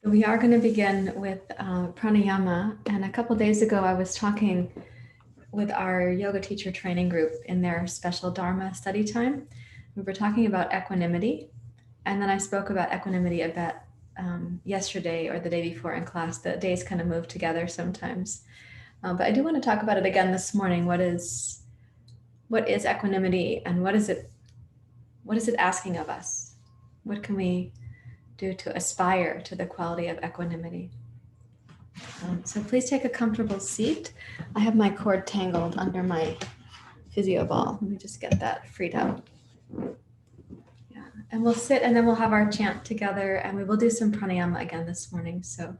We are going to begin with pranayama. And a couple days ago, I was talking with our yoga teacher training group in their special Dharma study time. We were talking about equanimity. And then I spoke about equanimity a bit yesterday or the day before in class. The days kind of move together sometimes. But I do want to talk about it again this morning. What is equanimity, and what is it asking of us? What can we do to aspire to the quality of equanimity? So please take a comfortable seat. I have my cord tangled under my physio ball. Let me just get that freed up. Yeah, and we'll sit and then we'll have our chant together, and we will do some pranayama again this morning. So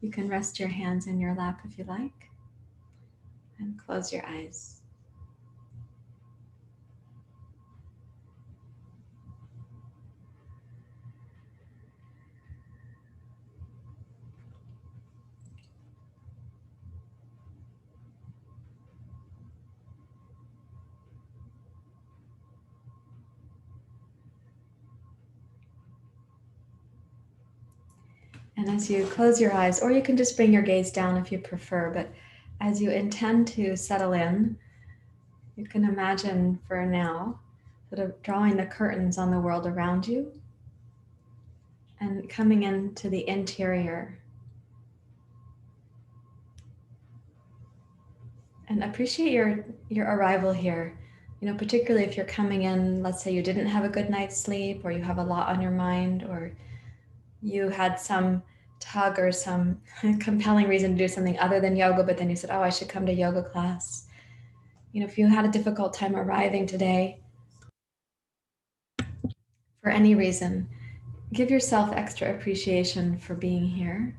you can rest your hands in your lap if you like, and close your eyes. And as you close your eyes, or you can just bring your gaze down if you prefer, but as you intend to settle in, you can imagine for now sort of drawing the curtains on the world around you and coming into the interior. And appreciate your arrival here. You know, particularly if you're coming in, let's say you didn't have a good night's sleep, or you have a lot on your mind, or you had some tug or some compelling reason to do something other than yoga, but then you said, oh, I should come to yoga class. You know, if you had a difficult time arriving today for any reason, give yourself extra appreciation for being here.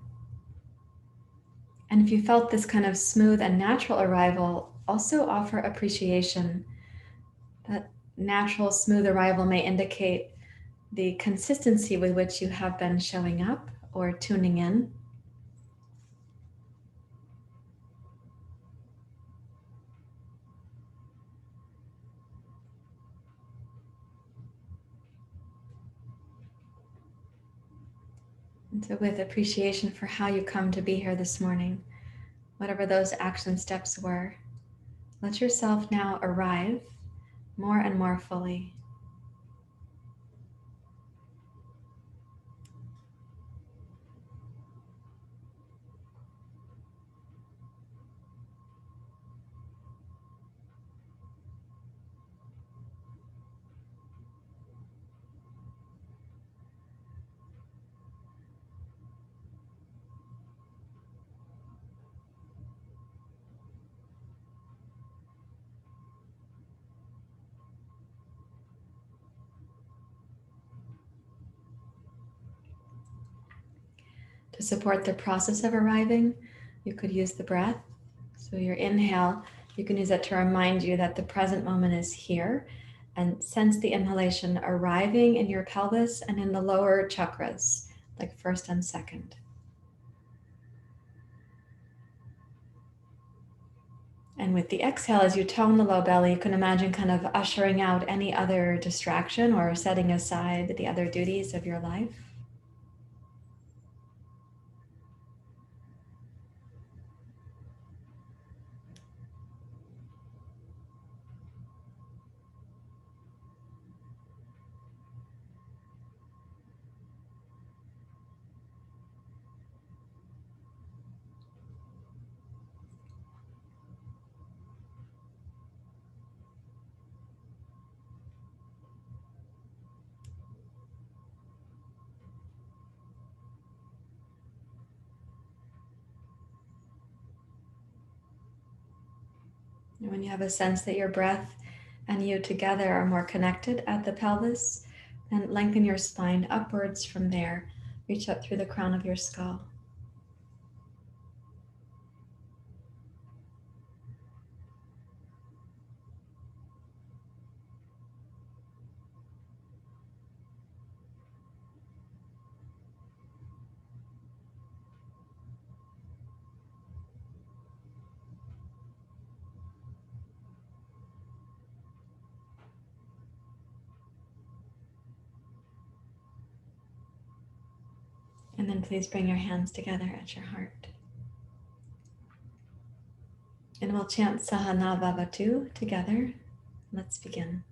And if you felt this kind of smooth and natural arrival, also offer appreciation. That natural, smooth arrival may indicate the consistency with which you have been showing up or tuning in. And so, with appreciation for how you come to be here this morning, whatever those action steps were, let yourself now arrive more and more fully. To support the process of arriving, you could use the breath. So your inhale, you can use that to remind you that the present moment is here, and sense the inhalation arriving in your pelvis and in the lower chakras, like first and second. And with the exhale, as you tone the low belly, you can imagine kind of ushering out any other distraction or setting aside the other duties of your life. And when you have a sense that your breath and you together are more connected at the pelvis, then lengthen your spine upwards from there. Reach up through the crown of your skull. And then please bring your hands together at your heart. And we'll chant Sahana Vavatu together. Let's begin.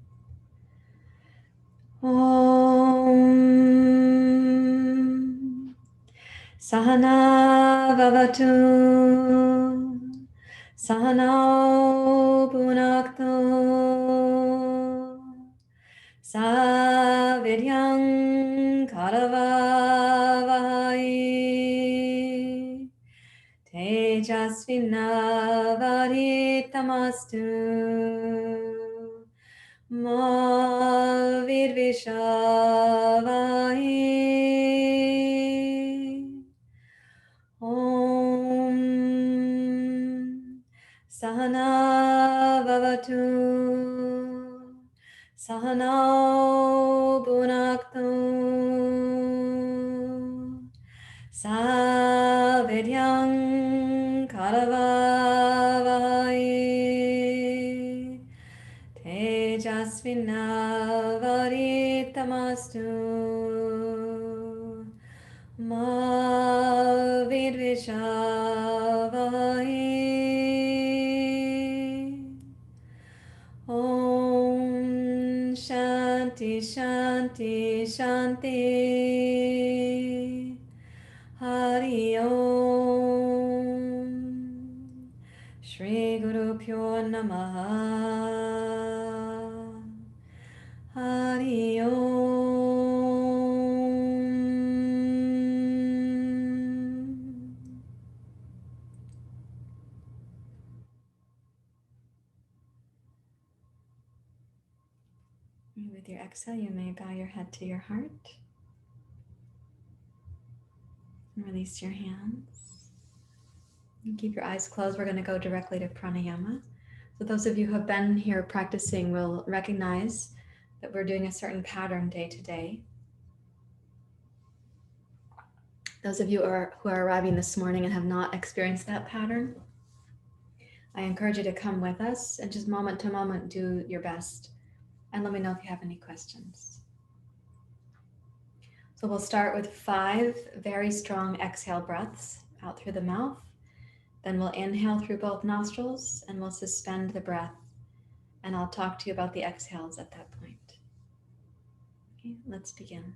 Om Sahana Vavatu Sahana Bhunaktu Savidyam Karavavai Tejasvinavaditamastu Ma Virvishavai Om Sahana Vavatu Sahana Bhunaktu Savidyam Karavavai Tejasvinavaditamastu Ma Vidvishavai Om Shanti Shanti Shanti Hari Om Shri Guru Pyo Namaha Hari Om. With your exhale, you may bow your head to your heart. And release your hands. And keep your eyes closed. We're going to go directly to pranayama. So those of you who have been here practicing will recognize that we're doing a certain pattern day to day. Those of you who are arriving this morning and have not experienced that pattern, I encourage you to come with us and just moment to moment do your best. And let me know if you have any questions. So we'll start with 5 very strong exhale breaths out through the mouth. Then we'll inhale through both nostrils and we'll suspend the breath. And I'll talk to you about the exhales at that point. Okay, let's begin.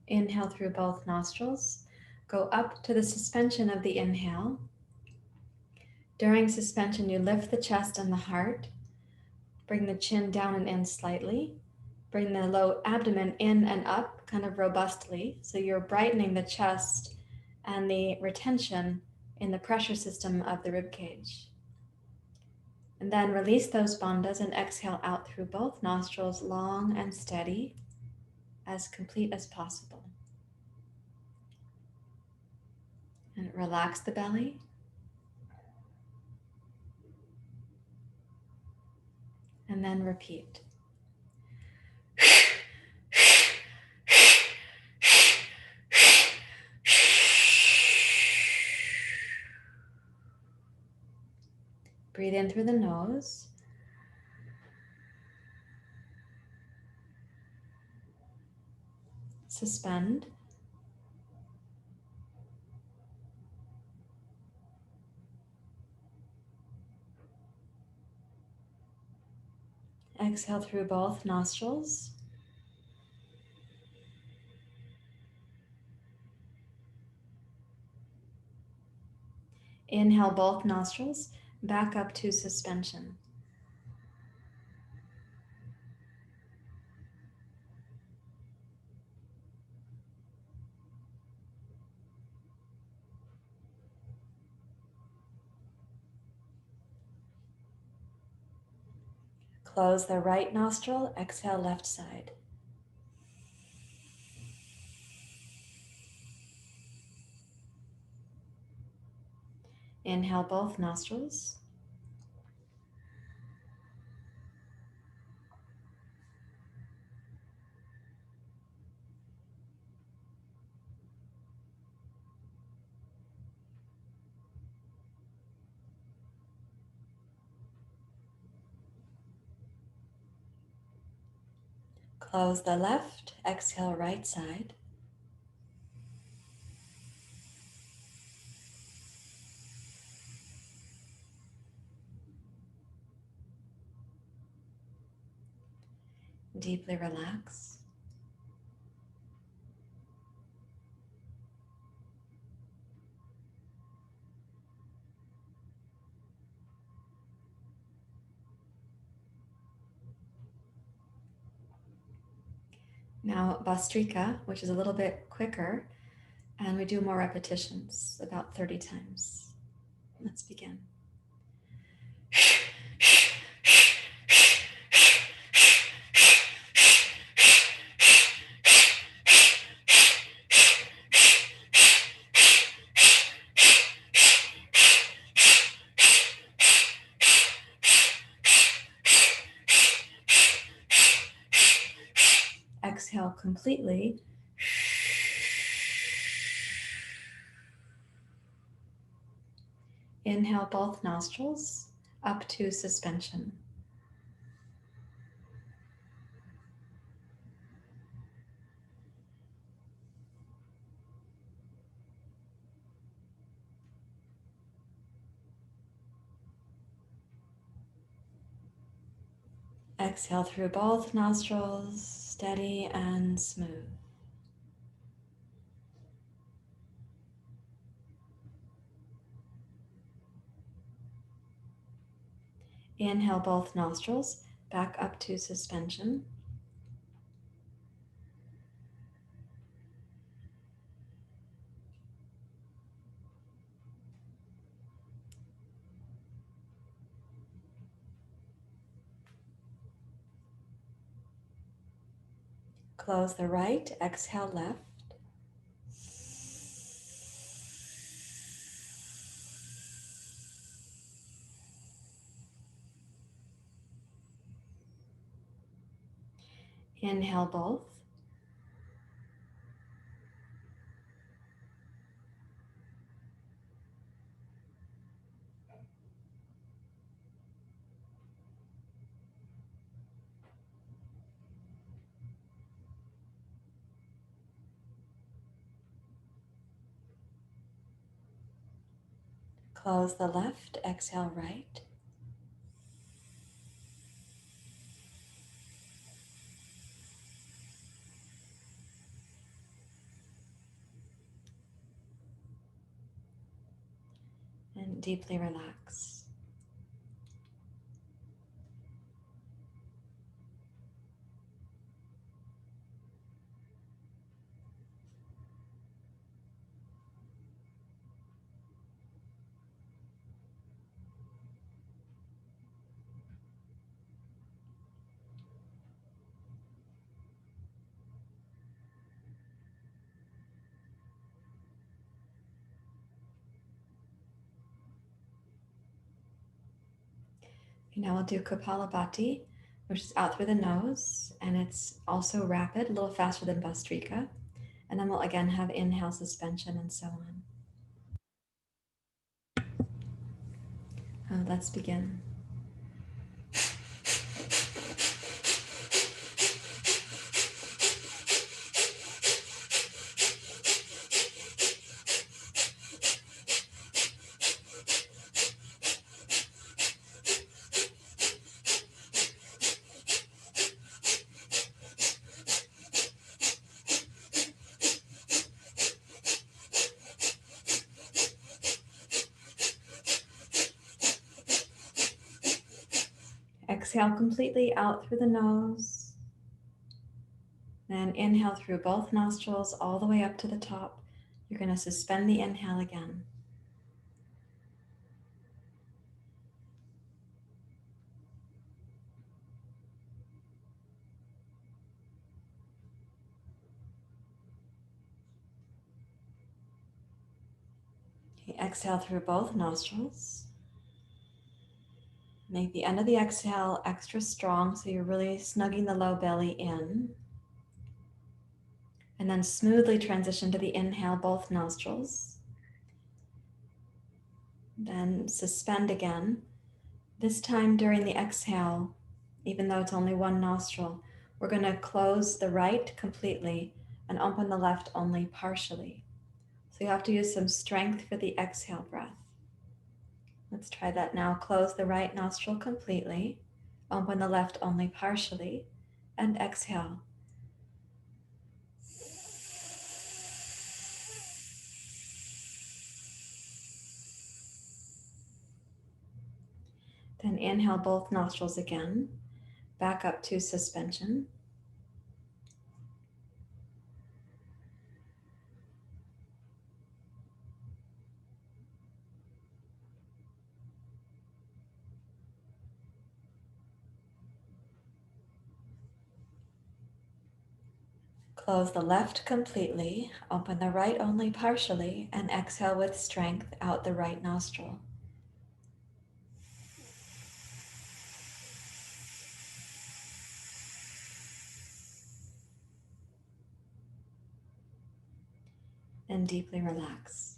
Inhale through both nostrils. Go up to the suspension of the inhale. During suspension, you lift the chest and the heart. Bring the chin down and in slightly. Bring the low abdomen in and up, kind of robustly. So you're brightening the chest and the retention in the pressure system of the rib cage. And then release those bandhas and exhale out through both nostrils, long and steady, as complete as possible. And relax the belly. And then repeat. Breathe in through the nose. Suspend. Exhale through both nostrils. Inhale both nostrils, back up to suspension. Close the right nostril, exhale left side. Inhale both nostrils. Close the left, exhale right side. Deeply relax. Now Bastrika, which is a little bit quicker, and we do more repetitions, about 30 times. Let's begin. Exhale completely. Inhale both nostrils up to suspension. Exhale through both nostrils, steady and smooth. Inhale both nostrils back up to suspension. Close the right, exhale left. Inhale both. Close the left, exhale right. And deeply relax. Now we'll do Kapalabhati, which is out through the nose, and it's also rapid, a little faster than Bastrika. And then we'll again have inhale, suspension, and so on. Let's begin. Exhale completely out through the nose. Then inhale through both nostrils all the way up to the top. You're going to suspend the inhale again. Okay, exhale through both nostrils. Make the end of the exhale extra strong so you're really snugging the low belly in. And then smoothly transition to the inhale, both nostrils. Then suspend again. This time during the exhale, even though it's only one nostril, we're going to close the right completely and open the left only partially. So you have to use some strength for the exhale breath. Let's try that now. Close the right nostril completely, open the left only partially, and exhale. Then inhale both nostrils again, back up to suspension. Close the left completely, open the right only partially, and exhale with strength out the right nostril. And deeply relax.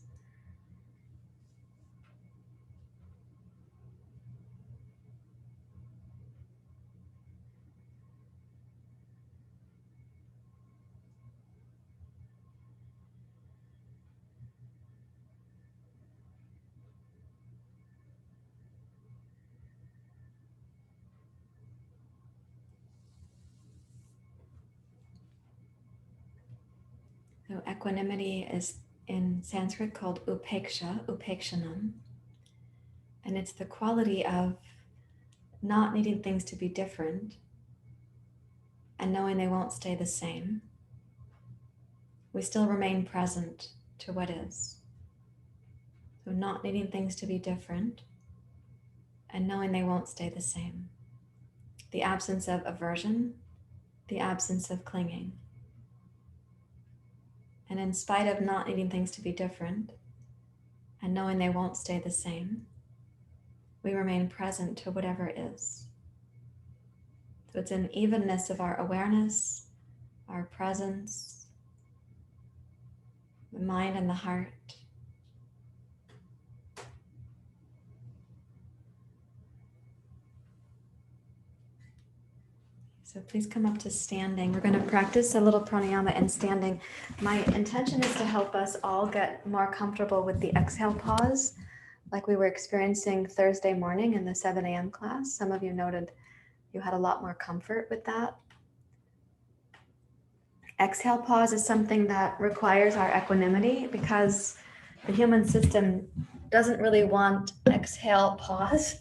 So equanimity is in Sanskrit called upekshanam, and it's the quality of not needing things to be different and knowing they won't stay the same. We still remain present to what is. So not needing things to be different and knowing they won't stay the same. The absence of aversion, the absence of clinging. And in spite of not needing things to be different and knowing they won't stay the same, we remain present to whatever is. So it's an evenness of our awareness, our presence, the mind and the heart. So please come up to standing. We're going to practice a little pranayama in standing. My intention is to help us all get more comfortable with the exhale pause, like we were experiencing Thursday morning in the 7 a.m. class. Some of you noted you had a lot more comfort with that. Exhale pause is something that requires our equanimity because the human system doesn't really want exhale pause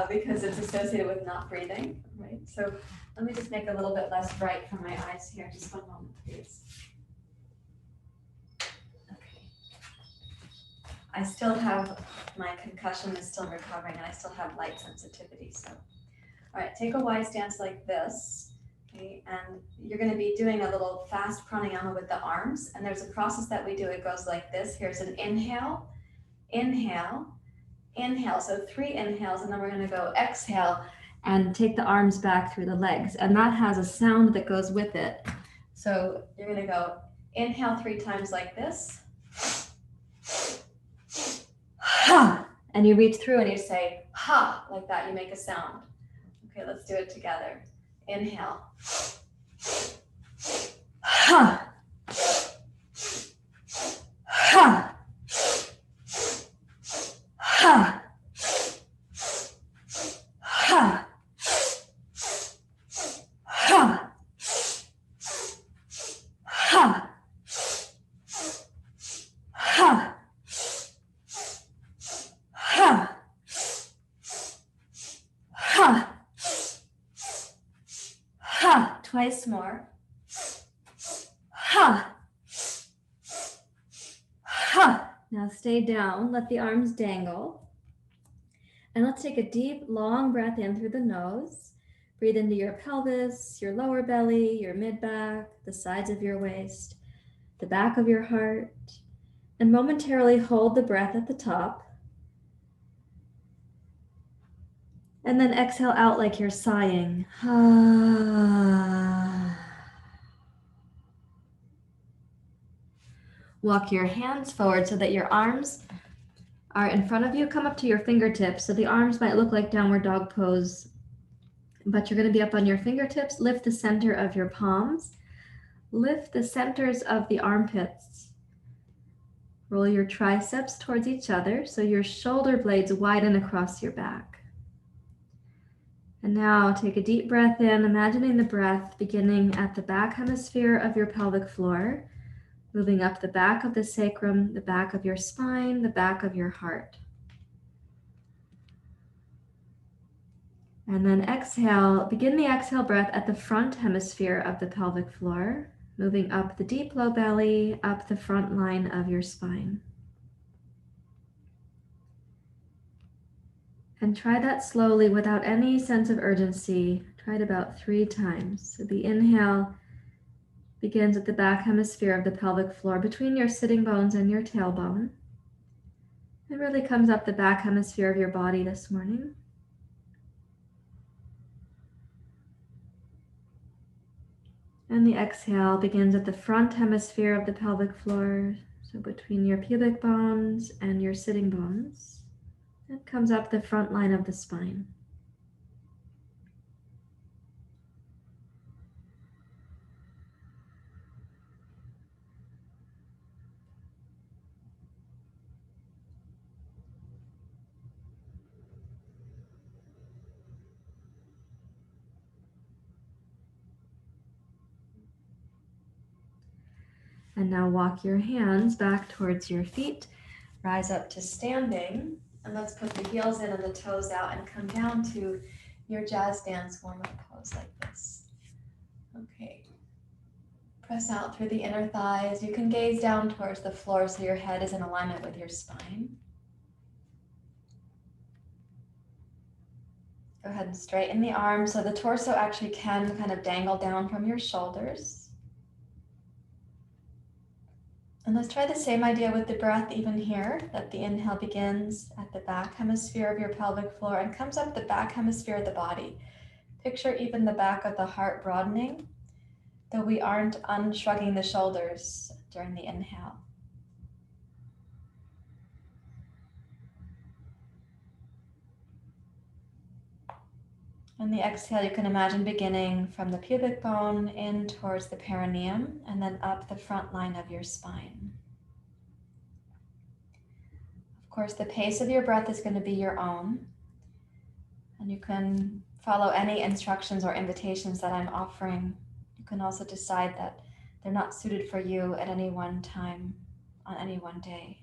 because it's associated with not breathing, right? So let me just make a little bit less bright for my eyes here. Just one moment, please. Okay. I still have, my concussion is still recovering and I still have light sensitivity. So, all right, take a Y stance like this. Okay, and you're going to be doing a little fast pranayama with the arms. And there's a process that we do. It goes like this. Here's an inhale, inhale, inhale. So 3 inhales, and then we're going to go exhale and take the arms back through the legs. And that has a sound that goes with it. So you're going to go inhale 3 times like this. Ha! And you reach through and you say ha, like that. You make a sound. Okay, let's do it together. Inhale. Ha. Ha. Ha. Ha. Ha. Ha. Ha. Ha. Ha. Ha. Twice more. Ha. Ha. Now stay down. Let the arms dangle. And let's take a deep, long breath in through the nose. Breathe into your pelvis, your lower belly, your mid-back, the sides of your waist, the back of your heart. And momentarily hold the breath at the top. And then exhale out like you're sighing. Walk your hands forward so that your arms are in front of you. Come up to your fingertips. So the arms might look like downward dog pose but you're going to be up on your fingertips. Lift the center of your palms. Lift the centers of the armpits. Roll your triceps towards each other so your shoulder blades widen across your back. And now take a deep breath in, imagining the breath beginning at the back hemisphere of your pelvic floor, moving up the back of the sacrum, the back of your spine, the back of your heart. And then exhale, begin the exhale breath at the front hemisphere of the pelvic floor, moving up the deep low belly, up the front line of your spine. And try that slowly without any sense of urgency. Try it about 3 times. So the inhale begins at the back hemisphere of the pelvic floor between your sitting bones and your tailbone. It really comes up the back hemisphere of your body this morning. And the exhale begins at the front hemisphere of the pelvic floor, so between your pubic bones and your sitting bones. It comes up the front line of the spine. And now walk your hands back towards your feet. Rise up to standing. And let's put the heels in and the toes out and come down to your jazz dance warm-up pose like this. Okay. Press out through the inner thighs. You can gaze down towards the floor so your head is in alignment with your spine. Go ahead and straighten the arms so the torso actually can kind of dangle down from your shoulders. And let's try the same idea with the breath even here, that the inhale begins at the back hemisphere of your pelvic floor and comes up the back hemisphere of the body. Picture even the back of the heart broadening, though we aren't unshrugging the shoulders during the inhale. And the exhale, you can imagine beginning from the pubic bone in towards the perineum and then up the front line of your spine. Of course, the pace of your breath is going to be your own, and you can follow any instructions or invitations that I'm offering. You can also decide that they're not suited for you at any one time on any one day.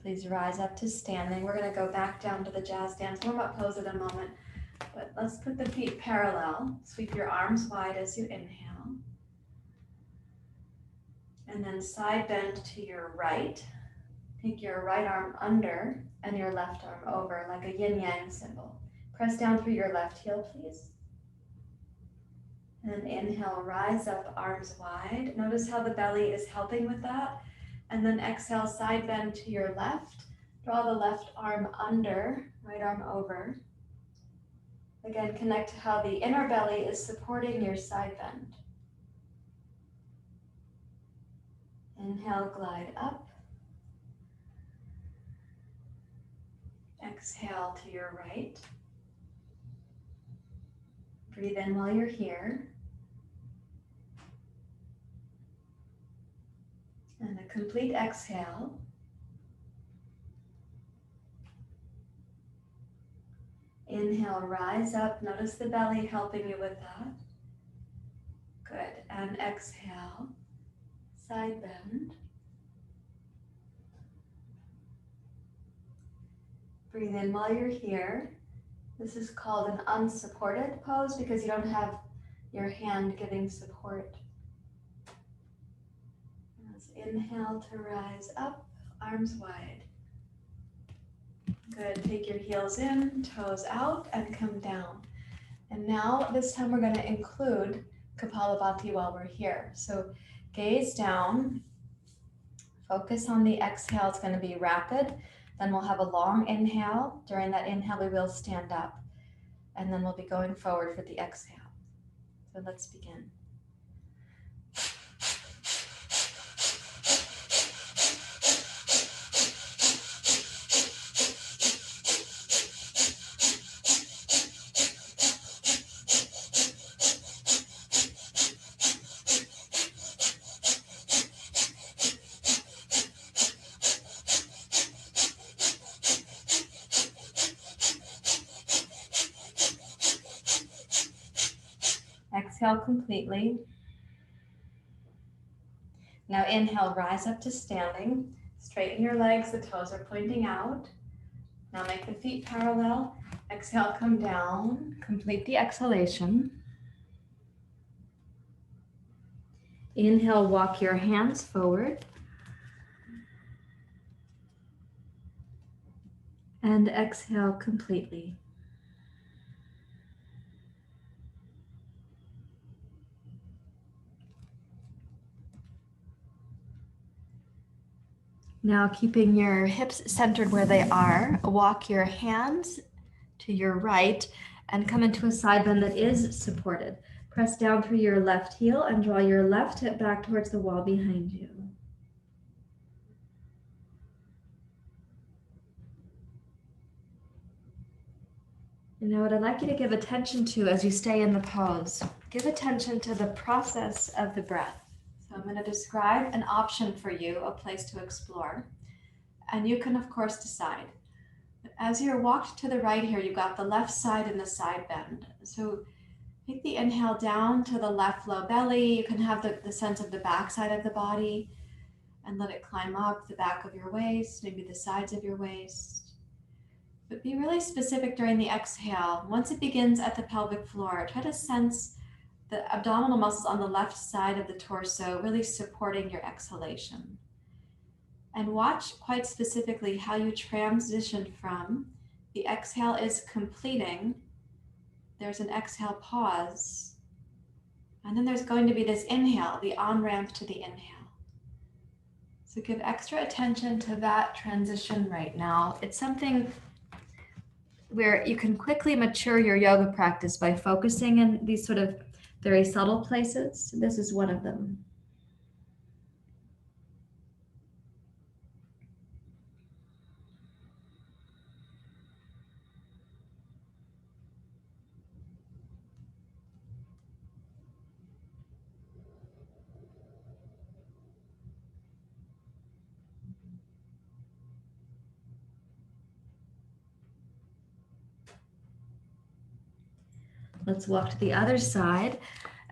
Please rise up to standing. We're going to go back down to the jazz dance warm-up pose in a moment, but let's put the feet parallel. Sweep your arms wide as you inhale. And then side bend to your right. Take your right arm under and your left arm over like a yin-yang symbol. Press down through your left heel, please. And inhale, rise up, arms wide. Notice how the belly is helping with that. And then exhale, side bend to your left. Draw the left arm under, right arm over. Again, connect to how the inner belly is supporting your side bend. Inhale, glide up. Exhale to your right. Breathe in while you're here. And a complete exhale. Inhale, rise up. Notice the belly helping you with that. Good. And exhale, side bend. Breathe in while you're here. This is called an unsupported pose because you don't have your hand giving support. Inhale to rise up, arms wide. Good, take your heels in, toes out, and come down. And now, this time we're gonna include Kapalabhati while we're here. So gaze down, Focus on the exhale. It's going to be rapid. Then we'll have a long inhale. During that inhale, we will stand up. And then we'll be going forward for the exhale. So let's begin. Exhale completely. Now inhale, rise up to standing. Straighten your legs, the toes are pointing out. Now make the feet parallel. Exhale, come down. Complete the exhalation. Inhale, walk your hands forward. And exhale completely. Now keeping your hips centered where they are, walk your hands to your right and come into a side bend that is supported. Press down through your left heel and draw your left hip back towards the wall behind you. And now what I'd like you to give attention to as you stay in the pose, give attention to the process of the breath. So I'm going to describe an option for you, a place to explore, and you can of course decide. As you're walked to the right here, you've got the left side and the side bend. So take the inhale down to the left low belly. You can have the sense of the back side of the body and let it climb up the back of your waist, maybe the sides of your waist. But be really specific during the exhale. Once it begins at the pelvic floor, try to sense the abdominal muscles on the left side of the torso really supporting your exhalation. And watch quite specifically how you transition from the exhale is completing, there's an exhale pause, and then there's going to be this inhale, the on-ramp to the inhale. So give extra attention to that transition right now. It's something where you can quickly mature your yoga practice by focusing in these sort of very subtle places. This is one of them. Let's walk to the other side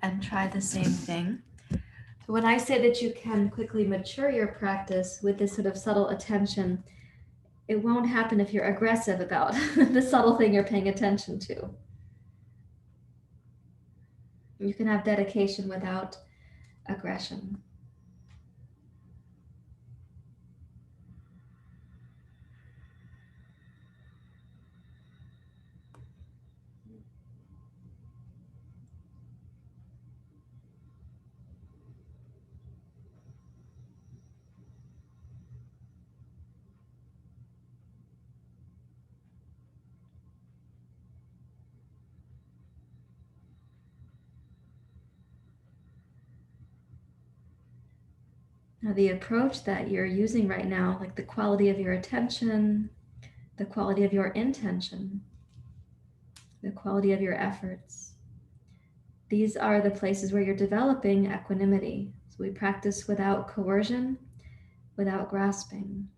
and try the same thing. So when I say that you can quickly mature your practice with this sort of subtle attention, it won't happen if you're aggressive about the subtle thing you're paying attention to. You can have dedication without aggression. Now, the approach that you're using right now, like the quality of your attention, the quality of your intention, the quality of your efforts, these are the places where you're developing equanimity. So we practice without coercion, without grasping.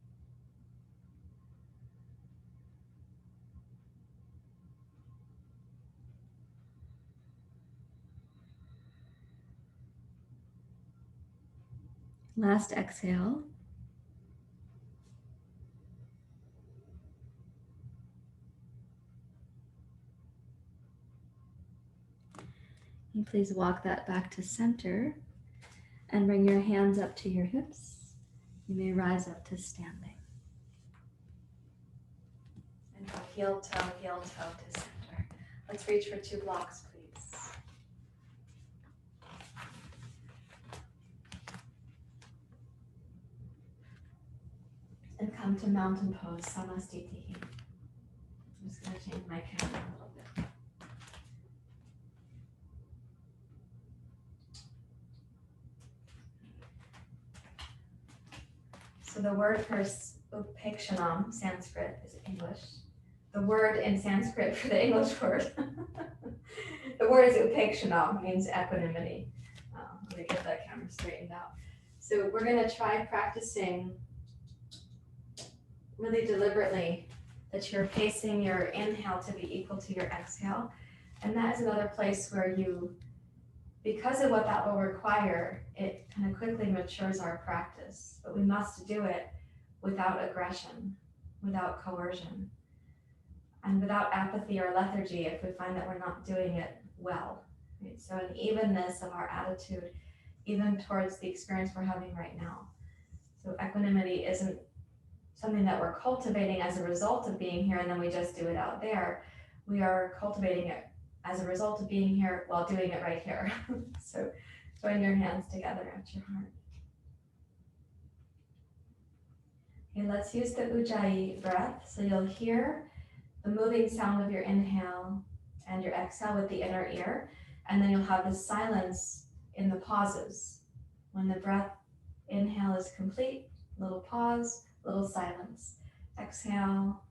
Last exhale. And please walk that back to center and bring your hands up to your hips. You may rise up to standing. And go heel toe to center. Let's reach for 2 blocks, please. come to mountain pose, samastitihi. I'm just going to change my camera a little bit. So the word for upekshanam, Sanskrit, is English. The word in Sanskrit for the English word, the word is upekshanam, means equanimity. Let me get that camera straightened out. So we're going to try practicing really deliberately that you're pacing your inhale to be equal to your exhale. And that is another place where you, because of what that will require, it kind of quickly matures our practice. But we must do it without aggression, without coercion, and without apathy or lethargy if we find that we're not doing it well. Right? So an evenness of our attitude, even towards the experience we're having right now. So equanimity isn't something that we're cultivating as a result of being here and then we just do it out there. We are cultivating it as a result of being here while doing it right here. So join your hands together at your heart. Okay, let's use the Ujjayi breath. So you'll hear the moving sound of your inhale and your exhale with the inner ear, and then you'll have the silence in the pauses. When the breath inhale is complete, little pause, little silence. Exhale,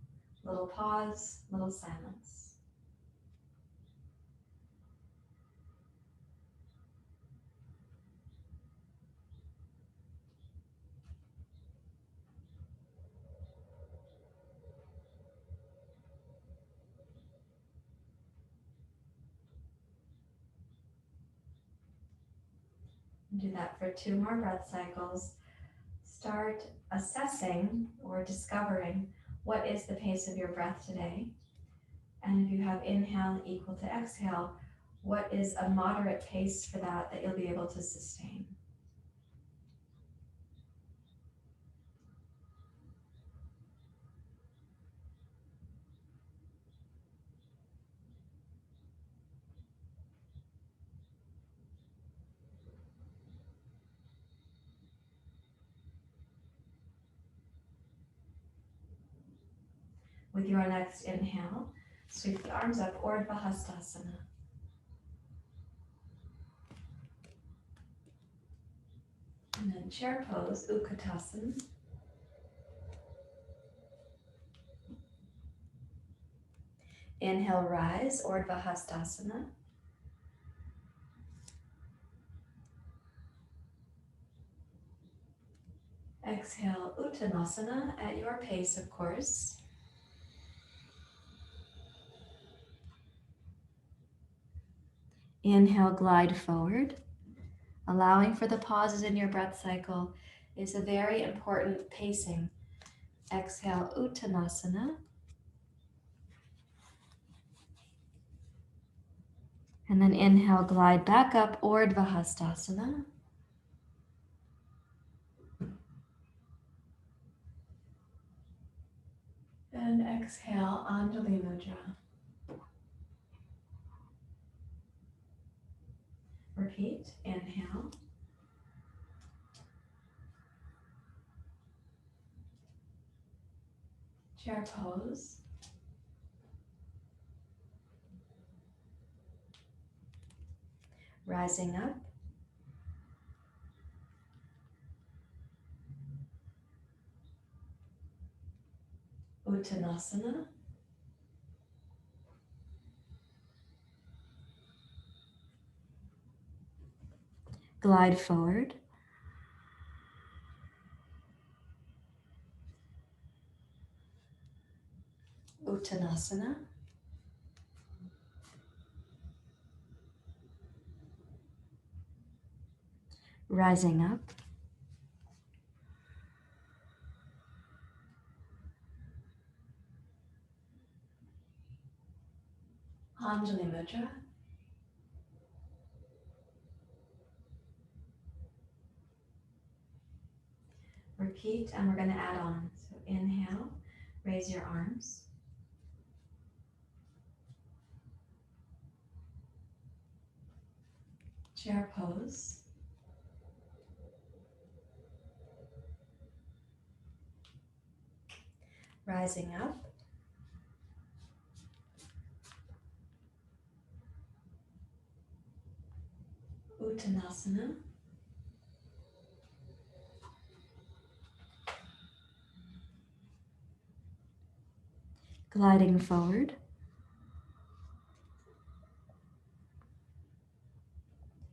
little pause, little silence. Do that for 2 more breath cycles. Start assessing or discovering what is the pace of your breath today. And if you have inhale equal to exhale, what is a moderate pace for that you'll be able to sustain? With your next inhale, sweep the arms up, Urdhva Hastasana. And then chair pose, Utkatasana. Inhale, rise, Urdhva Hastasana. Exhale, Uttanasana at your pace, of course. Inhale, glide forward. Allowing for the pauses in your breath cycle is a very important pacing. Exhale, Uttanasana. And then inhale, glide back up, Urdhva Hastasana. And exhale, Anjali Mudra. Repeat, inhale. Chair pose. Rising up. Uttanasana. Glide forward. Uttanasana. Rising up. Anjali Mudra. Repeat, and we're going to add on. So inhale, raise your arms. Chair pose. Rising up. Uttanasana. Gliding forward.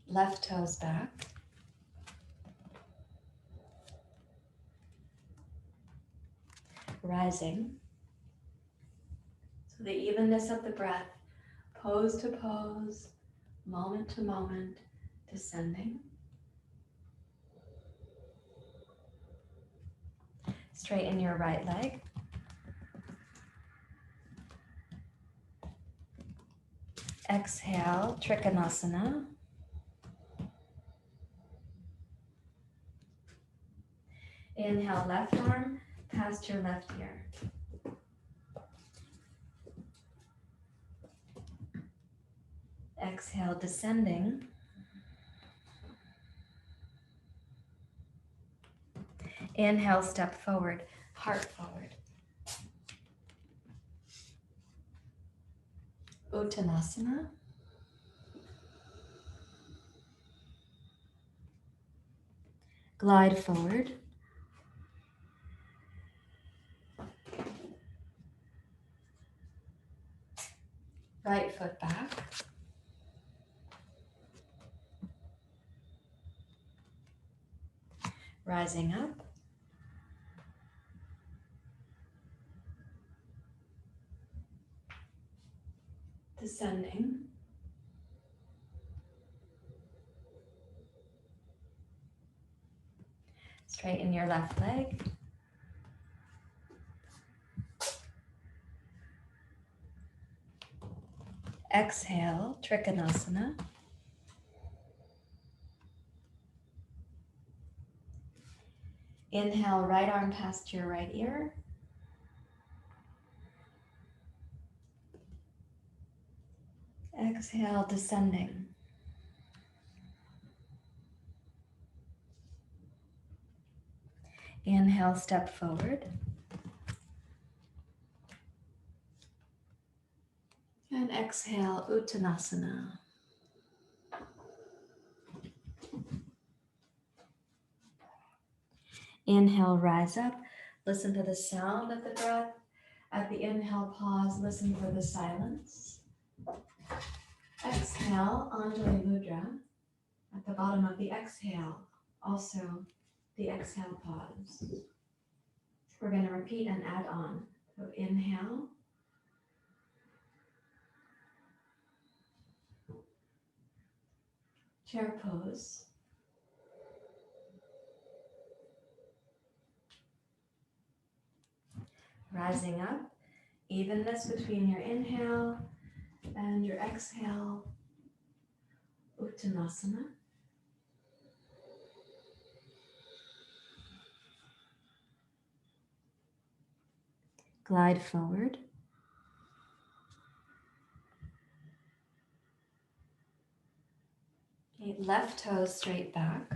Left toes back. Rising. So the evenness of the breath, pose to pose, moment to moment, descending. Straighten your right leg. Exhale, Trikonasana. Inhale, left arm past your left ear. Exhale, descending. Inhale, step forward, heart forward. Uttanasana. Glide forward. Right foot back. Rising up. Descending. Straighten your left leg. Exhale, Trikonasana. Inhale, right arm past your right ear. Exhale, descending. Inhale, step forward. And exhale, Uttanasana. Inhale, rise up. Listen to the sound of the breath. At the inhale, pause. Listen for the silence. Exhale, Anjali Mudra. At the bottom of the exhale, also the exhale pause. We're going to repeat and add on. So inhale. Chair pose. Rising up. Evenness between your inhale and your exhale. Uttanasana. Glide forward. Okay, left toes straight back.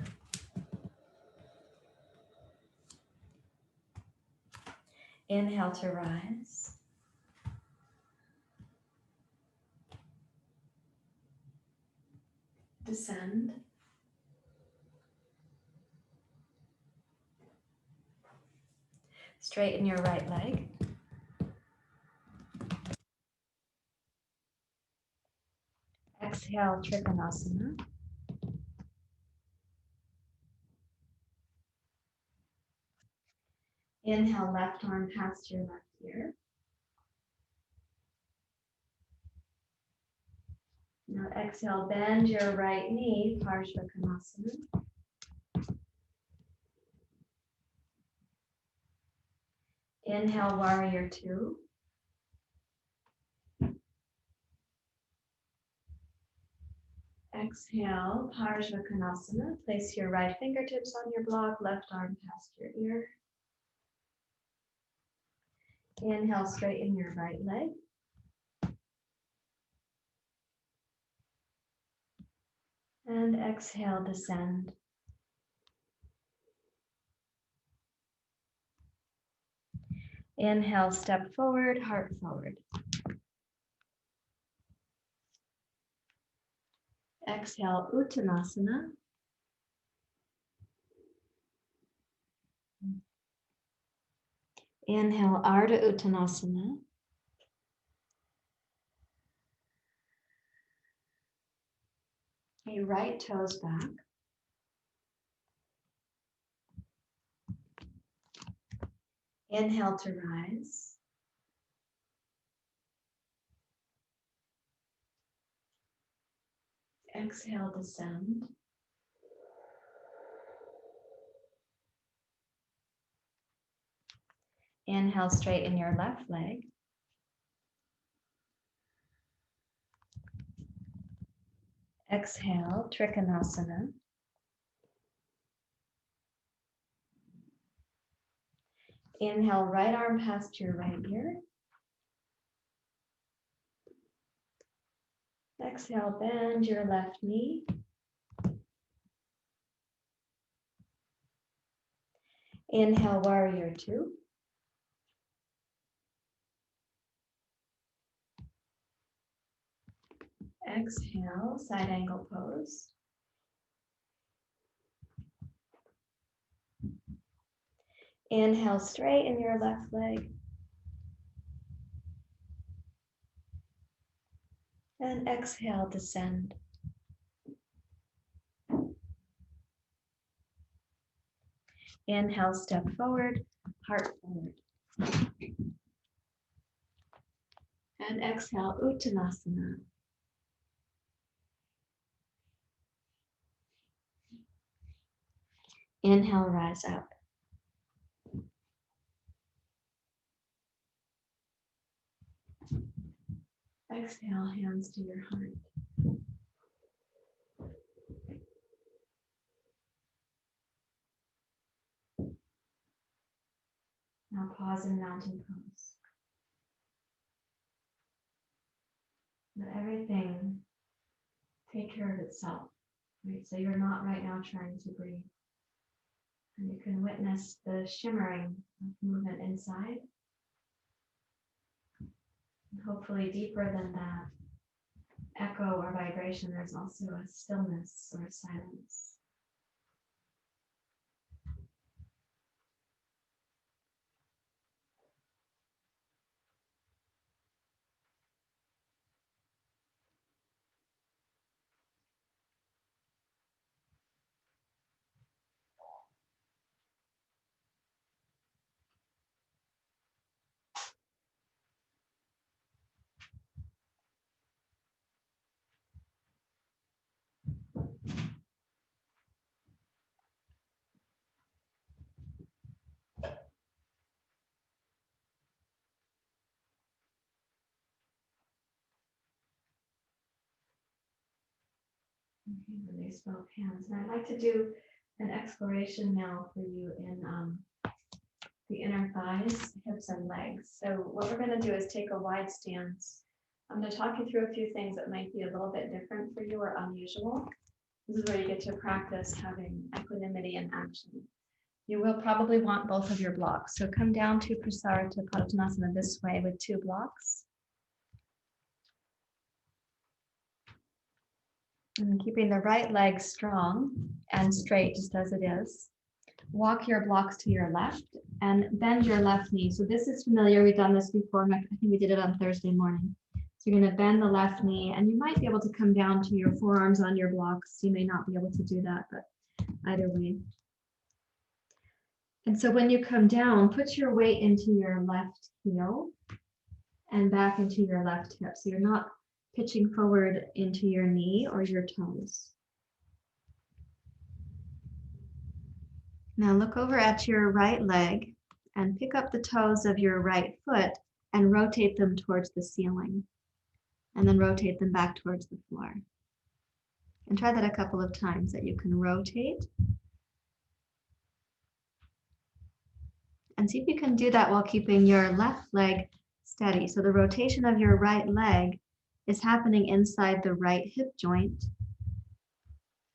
Inhale to rise. Descend. Straighten your right leg. Exhale, Trikonasana. Inhale, left arm past your left ear. Now exhale, bend your right knee, Parshvakonasana. Inhale, warrior two. Exhale, Parshvakonasana. Place your right fingertips on your block, left arm past your ear. Inhale, straighten your right leg. And exhale, descend. Inhale, step forward, heart forward. Exhale, Uttanasana. Inhale, Ardha Uttanasana. Your right toes back. Inhale to rise. Exhale, descend. Inhale, straighten your left leg. Exhale, Trikonasana. Inhale, right arm past your right ear. Exhale, bend your left knee. Inhale, warrior two. Exhale, side angle pose. Inhale, straighten your left leg. And exhale, descend. Inhale, step forward, heart forward. And exhale, Uttanasana. Inhale, rise up. Exhale, hands to your heart. Now pause in mountain pose. Let everything take care of itself. Right? So you're not right now trying to breathe. And you can witness the shimmering of movement inside. And hopefully deeper than that echo or vibration, there's also a stillness or a silence. Okay, release both hands. And I'd like to do an exploration now for you in the inner thighs, hips, and legs. So what we're going to do is take a wide stance. I'm going to talk you through a few things that might be a little bit different for you or unusual. This is where you get to practice having equanimity in action. You will probably want both of your blocks. So come down to Prasarita Padottanasana this way with two blocks. And keeping the right leg strong and straight just as it is. Walk your blocks to your left and bend your left knee. So this is familiar. We've done this before. I think we did it on Thursday morning. So you're going to bend the left knee and you might be able to come down to your forearms on your blocks. You may not be able to do that, but either way. And so when you come down, put your weight into your left heel and back into your left hip. So you're not pitching forward into your knee or your toes. Now look over at your right leg and pick up the toes of your right foot and rotate them towards the ceiling. And then rotate them back towards the floor. And try that a couple of times, that you can rotate. And see if you can do that while keeping your left leg steady. So the rotation of your right leg is happening inside the right hip joint.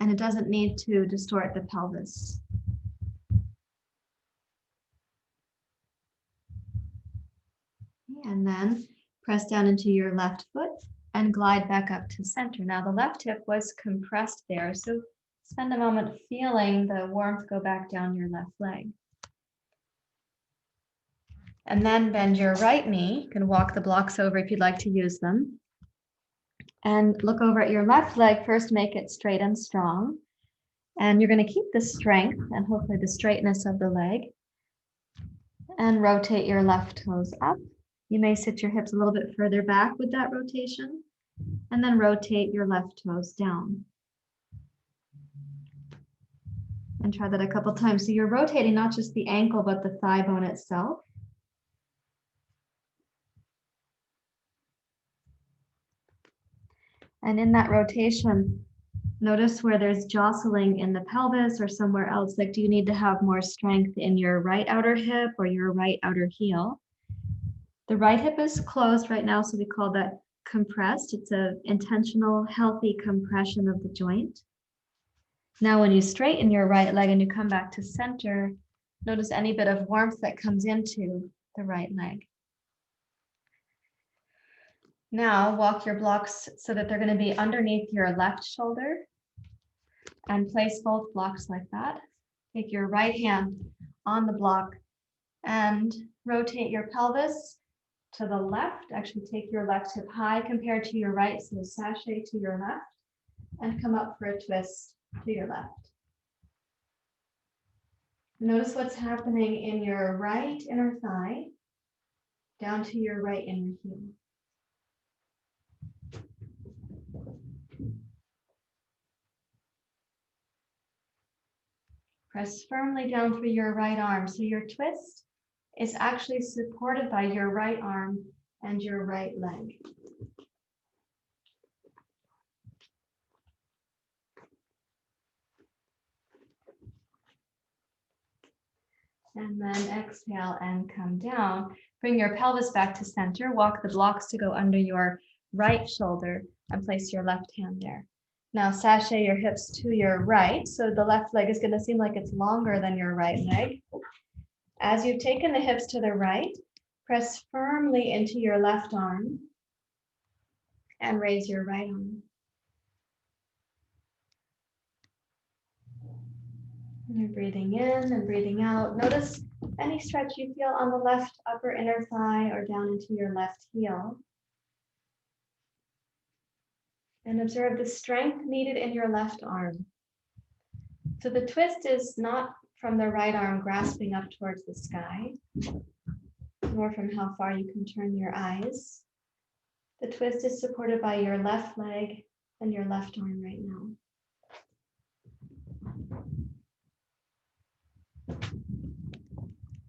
And it doesn't need to distort the pelvis. And then press down into your left foot and glide back up to center. Now the left hip was compressed there, so spend a moment feeling the warmth go back down your left leg. And then bend your right knee. You can walk the blocks over if you'd like to use them. And look over at your left leg. First, make it straight and strong. And you're going to keep the strength and hopefully the straightness of the leg. And rotate your left toes up. You may sit your hips a little bit further back with that rotation. And then rotate your left toes down. And try that a couple times. So you're rotating not just the ankle, but the thigh bone itself. And in that rotation, notice where there's jostling in the pelvis or somewhere else. Like, do you need to have more strength in your right outer hip or your right outer heel? The right hip is closed right now, so we call that compressed. It's an intentional, healthy compression of the joint. Now, when you straighten your right leg and you come back to center, notice any bit of warmth that comes into the right leg. Now, walk your blocks so that they're going to be underneath your left shoulder and place both blocks like that. Take your right hand on the block and rotate your pelvis to the left. Actually, take your left hip high compared to your right, so sashay to your left, and come up for a twist to your left. Notice what's happening in your right inner thigh down to your right inner heel. Press firmly down through your right arm. So your twist is actually supported by your right arm and your right leg. And then exhale and come down. Bring your pelvis back to center. Walk the blocks to go under your right shoulder and place your left hand there. Now sashay your hips to your right. So the left leg is going to seem like it's longer than your right leg. As you've taken the hips to the right, press firmly into your left arm and raise your right arm. And you're breathing in and breathing out. Notice any stretch you feel on the left upper inner thigh or down into your left heel. And observe the strength needed in your left arm. So the twist is not from the right arm grasping up towards the sky, nor from how far you can turn your eyes. The twist is supported by your left leg and your left arm right now.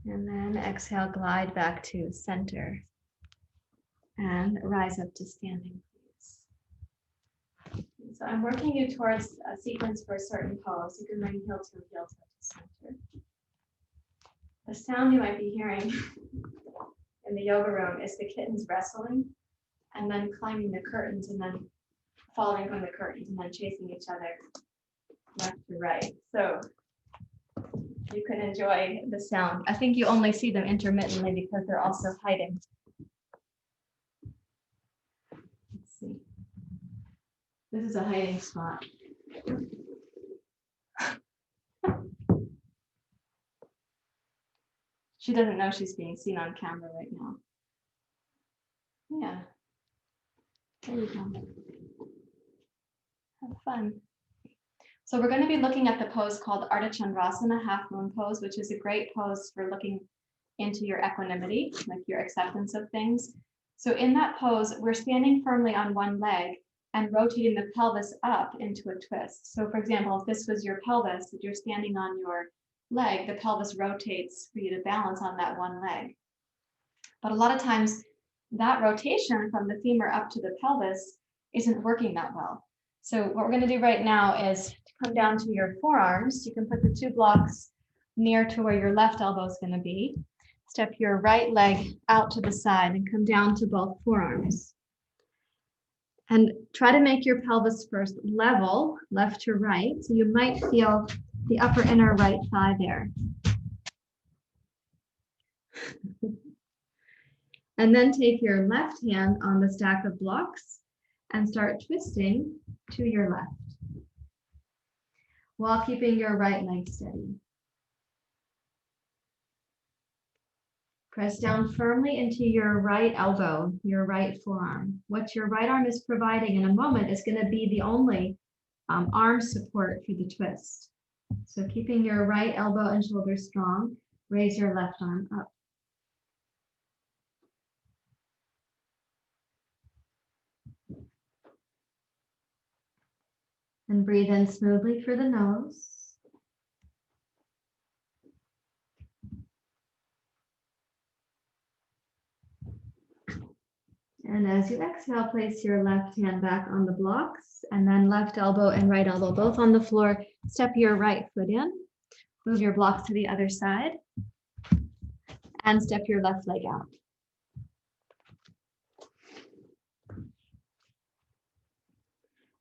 And then exhale, glide back to center and rise up to standing. So I'm working you towards a sequence for a certain pose. You can bring heel to center. The sound you might be hearing in the yoga room is the kittens wrestling and then climbing the curtains and then falling from the curtains and then chasing each other left to right. So you can enjoy the sound. I think you only see them intermittently because they're also hiding. Let's see. This is a hiding spot. She doesn't know she's being seen on camera right now. Yeah. There you go. Have fun. So we're going to be looking at the pose called Ardha Chandrasana, half moon pose, which is a great pose for looking into your equanimity, like your acceptance of things. So in that pose, we're standing firmly on one leg and rotating the pelvis up into a twist. So for example, if this was your pelvis, if you're standing on your leg, the pelvis rotates for you to balance on that one leg. But a lot of times that rotation from the femur up to the pelvis isn't working that well. So what we're going to do right now is to come down to your forearms. You can put the two blocks near to where your left elbow is going to be. Step your right leg out to the side and come down to both forearms. And try to make your pelvis first level, left to right. So you might feel the upper inner right thigh there. And then take your left hand on the stack of blocks and start twisting to your left while keeping your right leg steady. Press down firmly into your right elbow, your right forearm. What your right arm is providing in a moment is going to be the only arm support for the twist. So keeping your right elbow and shoulder strong, raise your left arm up. And breathe in smoothly through the nose. And as you exhale, place your left hand back on the blocks, and then left elbow and right elbow both on the floor. Step your right foot in, move your blocks to the other side, and step your left leg out.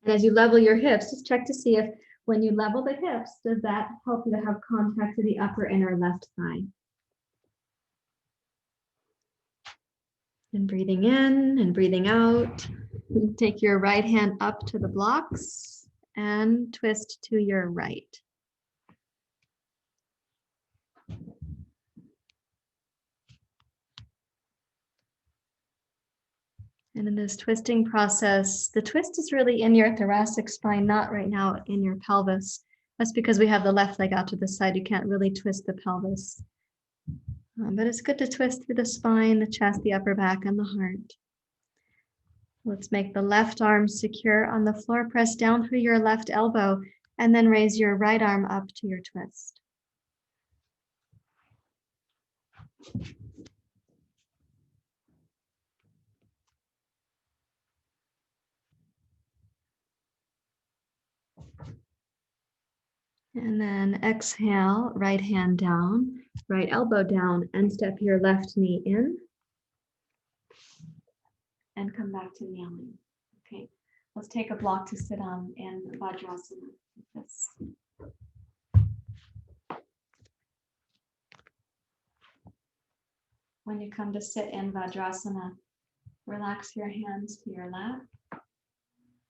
And as you level your hips, just check to see if when you level the hips, does that help you to have contact to the upper inner left thigh? And breathing in and breathing out. Take your right hand up to the blocks and twist to your right. And in this twisting process, the twist is really in your thoracic spine, not right now in your pelvis. That's because we have the left leg out to the side. You can't really twist the pelvis. But it's good to twist through the spine, the chest, the upper back, and the heart. Let's make the left arm secure on the floor. Press down through your left elbow, and then raise your right arm up to your twist. And then exhale, right hand down, right elbow down, and step your left knee in. And come back to kneeling. Okay, let's take a block to sit on in Vajrasana. When you come to sit in Vajrasana, relax your hands to your lap,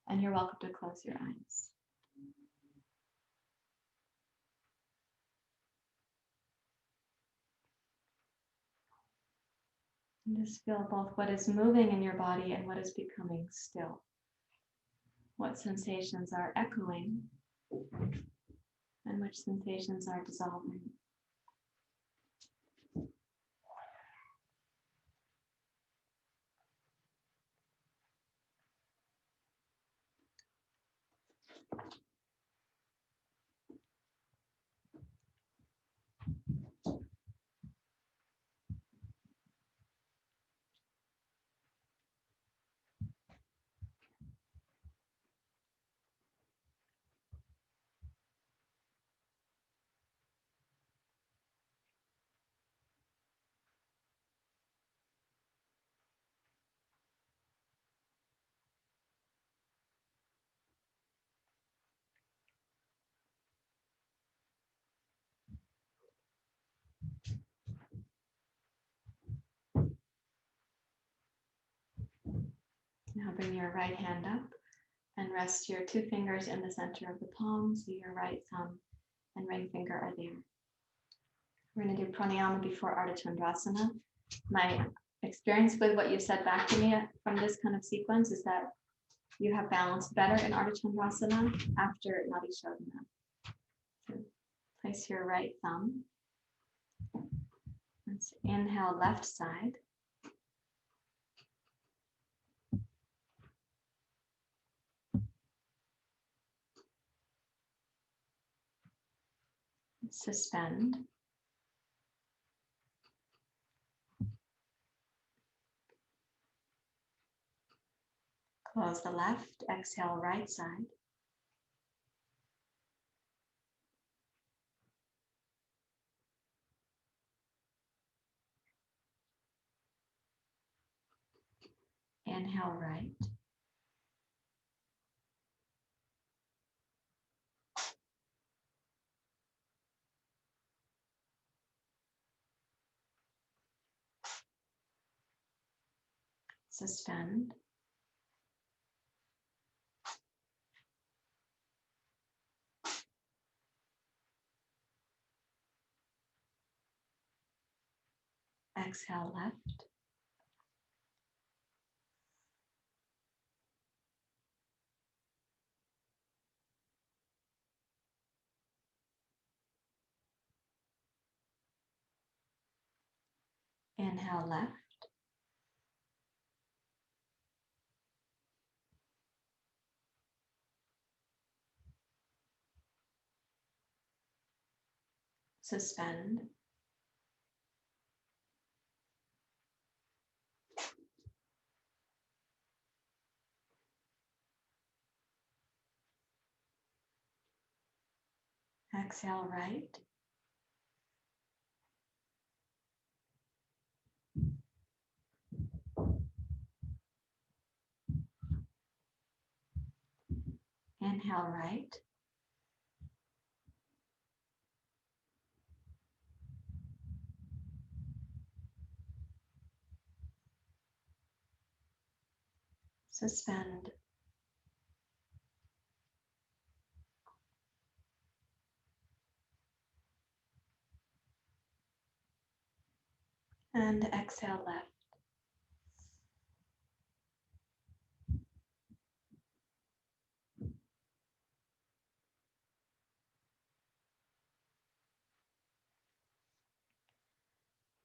and you're welcome to close your eyes. And just feel both what is moving in your body and what is becoming still. What sensations are echoing and which sensations are dissolving. Now bring your right hand up and rest your two fingers in the center of the palm, so your right thumb and ring finger are there. We're going to do pranayama before Ardha Chandrasana. My experience with what you said back to me from this kind of sequence is that you have balance better in Ardha Chandrasana after Nadi Shodhana. So place your right thumb. Let's inhale left side. Suspend. Close the left, exhale right side. Inhale right. Suspend. Exhale left. Inhale left. Suspend. Exhale right. Inhale right. Suspend. And exhale left.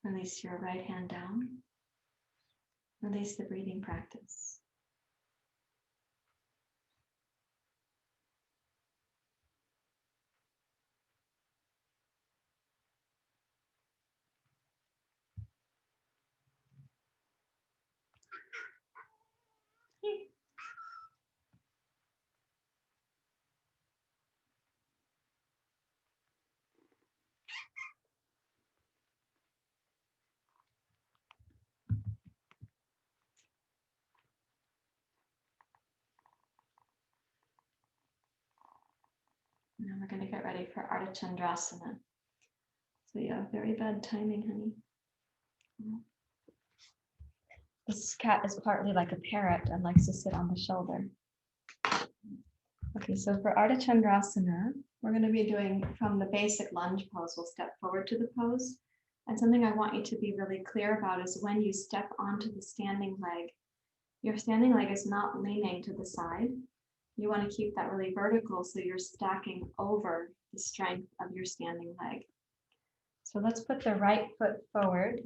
Release your right hand down. Release the breathing practice. Now we're going to get ready for Ardha Chandrasana. So yeah, very bad timing, honey. This cat is partly like a parrot and likes to sit on the shoulder. Okay, so for Ardha Chandrasana, we're going to be doing from the basic lunge pose. We'll step forward to the pose. And something I want you to be really clear about is when you step onto the standing leg, your standing leg is not leaning to the side. You want to keep that really vertical so you're stacking over the strength of your standing leg. So let's put the right foot forward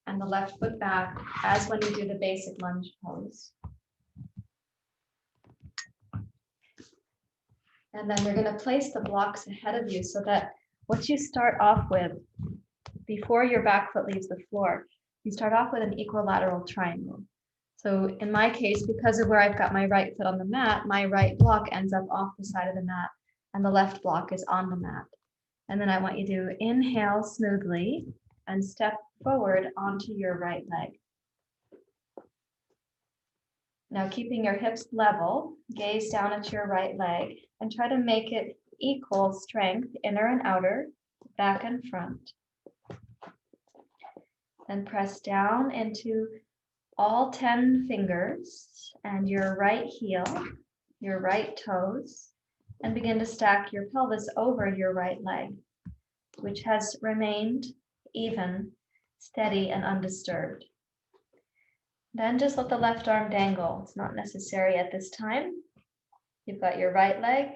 and the left foot back as when you do the basic lunge pose. And then you're going to place the blocks ahead of you so that what you start off with before your back foot leaves the floor, you start off with an equilateral triangle. So in my case, because of where I've got my right foot on the mat, my right block ends up off the side of the mat and the left block is on the mat. And then I want you to inhale smoothly and step forward onto your right leg. Now keeping your hips level, gaze down at your right leg and try to make it equal strength, inner and outer, back and front. Then press down into all 10 fingers and your right heel, your right toes, and begin to stack your pelvis over your right leg, which has remained even, steady, and undisturbed. Then just let the left arm dangle. It's not necessary at this time. You've got your right leg,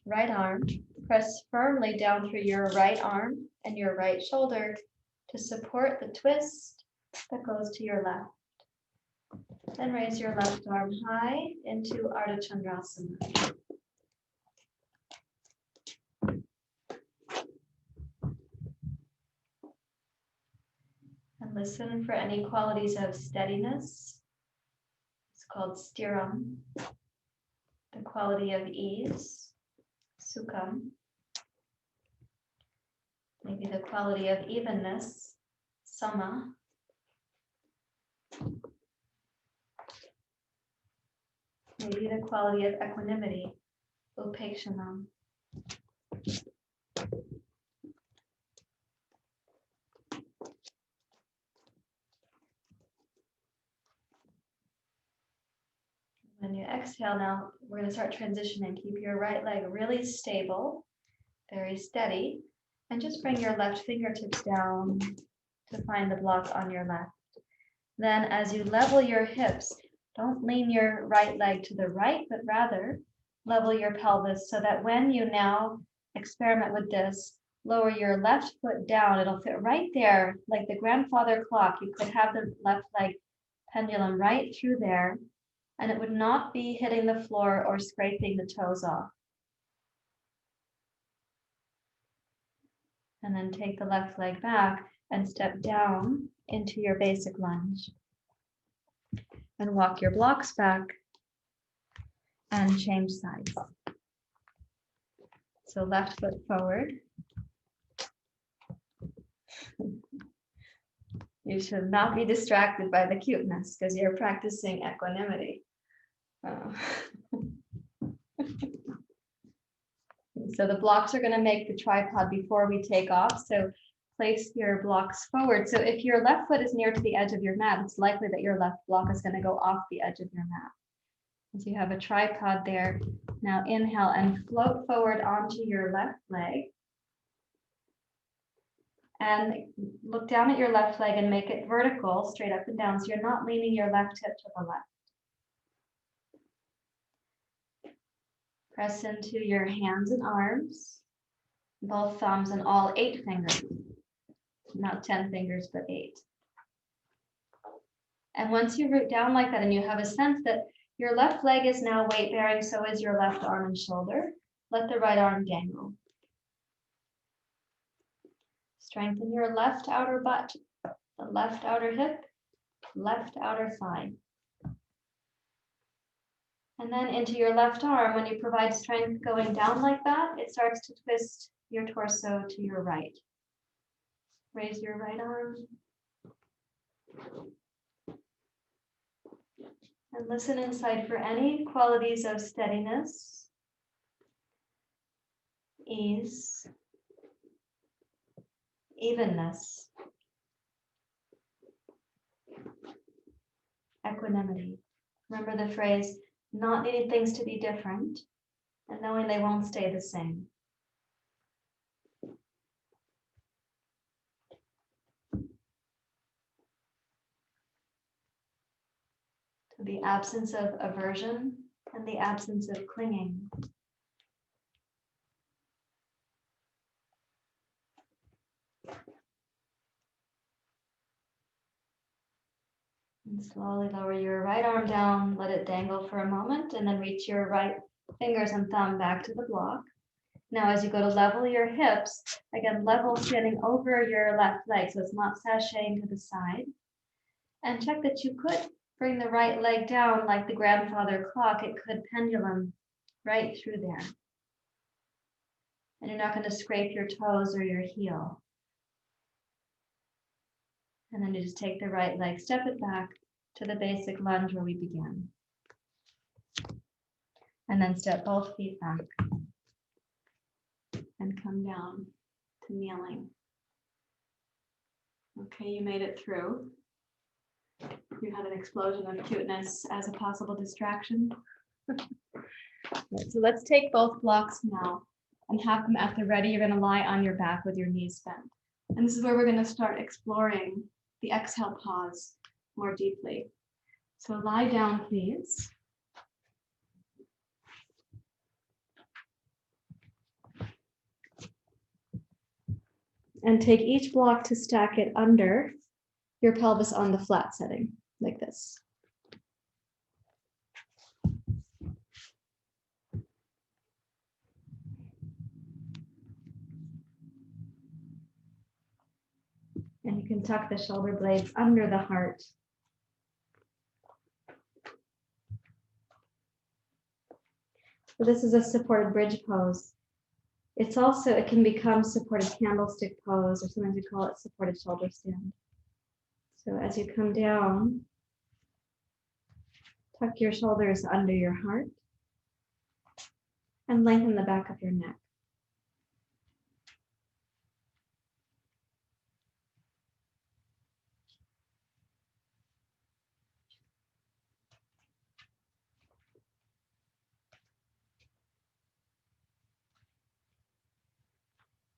right arm. Press firmly down through your right arm and your right shoulder to support the twist that goes to your left. Then raise your left arm high into Ardha Chandrasana. And listen for any qualities of steadiness. It's called stiram. The quality of ease, sukham. Maybe the quality of evenness, sama. Maybe the quality of equanimity, upekshanam. exhale now, we're going to start transitioning. Keep your right leg really stable, very steady, and just bring your left fingertips down to find the block on your left. Then as you level your hips, don't lean your right leg to the right, but rather level your pelvis so that when you now experiment with this, lower your left foot down. It'll fit right there, like the grandfather clock. You could have the left leg pendulum right through there, and it would not be hitting the floor or scraping the toes off. And then take the left leg back and step down into your basic lunge. And walk your blocks back and change sides. So left foot forward. You should not be distracted by the cuteness because you're practicing equanimity. So the blocks are going to make the tripod before we take off. So place your blocks forward. So if your left foot is near to the edge of your mat, it's likely that your left block is going to go off the edge of your mat. So you have a tripod there. Now inhale and float forward onto your left leg. And look down at your left leg and make it vertical, straight up and down. So you're not leaning your left hip to the left. Press into your hands and arms, both thumbs and all 8 fingers. Not 10 fingers, but 8. And once you root down like that and you have a sense that your left leg is now weight bearing, so is your left arm and shoulder, let the right arm dangle. Strengthen your left outer butt, the left outer hip, left outer thigh. And then into your left arm, when you provide strength going down like that, it starts to twist your torso to your right. Raise your right arm. And listen inside for any qualities of steadiness, ease, evenness, equanimity. Remember the phrase, not needing things to be different and knowing they won't stay the same. The absence of aversion and the absence of clinging. And slowly lower your right arm down, let it dangle for a moment, and then reach your right fingers and thumb back to the block. Now, as you go to level your hips, again, level standing over your left leg, so it's not sashaying to the side. And check that you could bring the right leg down like the grandfather clock. It could pendulum right through there. And you're not going to scrape your toes or your heel. And then you just take the right leg, step it back to the basic lunge where we began. And then step both feet back and come down to kneeling. Okay, you made it through. You had an explosion of cuteness as a possible distraction. So let's take both blocks now and have them at the ready. You're going to lie on your back with your knees bent. And this is where we're going to start exploring the exhale pause more deeply. So lie down, please. And take each block to stack it under your pelvis on the flat setting, like this. And you can tuck the shoulder blades under the heart. So this is a supported bridge pose. It's also, it can become supported candlestick pose, or sometimes we call it supported shoulder stand. So as you come down, tuck your shoulders under your heart and lengthen the back of your neck.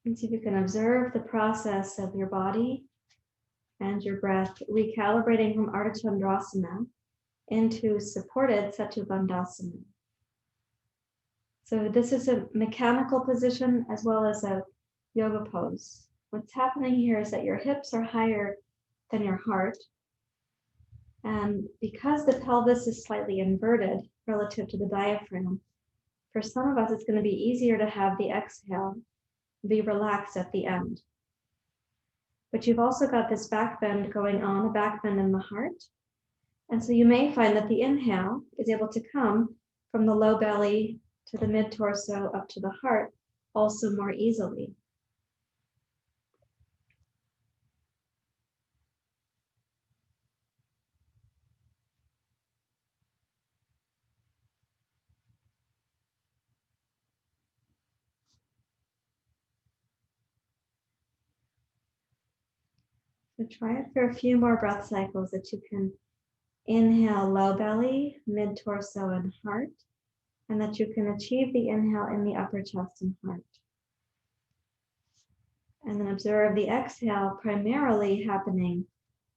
And see if you can observe the process of your body and your breath recalibrating from Ardha Chandrasana into supported Setu Bandhasana. So this is a mechanical position as well as a yoga pose. What's happening here is that your hips are higher than your heart. And because the pelvis is slightly inverted relative to the diaphragm, for some of us, it's going to be easier to have the exhale be relaxed at the end. But you've also got this back bend going on, a back bend in the heart. And so you may find that the inhale is able to come from the low belly to the mid torso up to the heart also more easily. So try it for a few more breath cycles that you can inhale low belly, mid torso, and heart, and that you can achieve the inhale in the upper chest and heart. And then observe the exhale primarily happening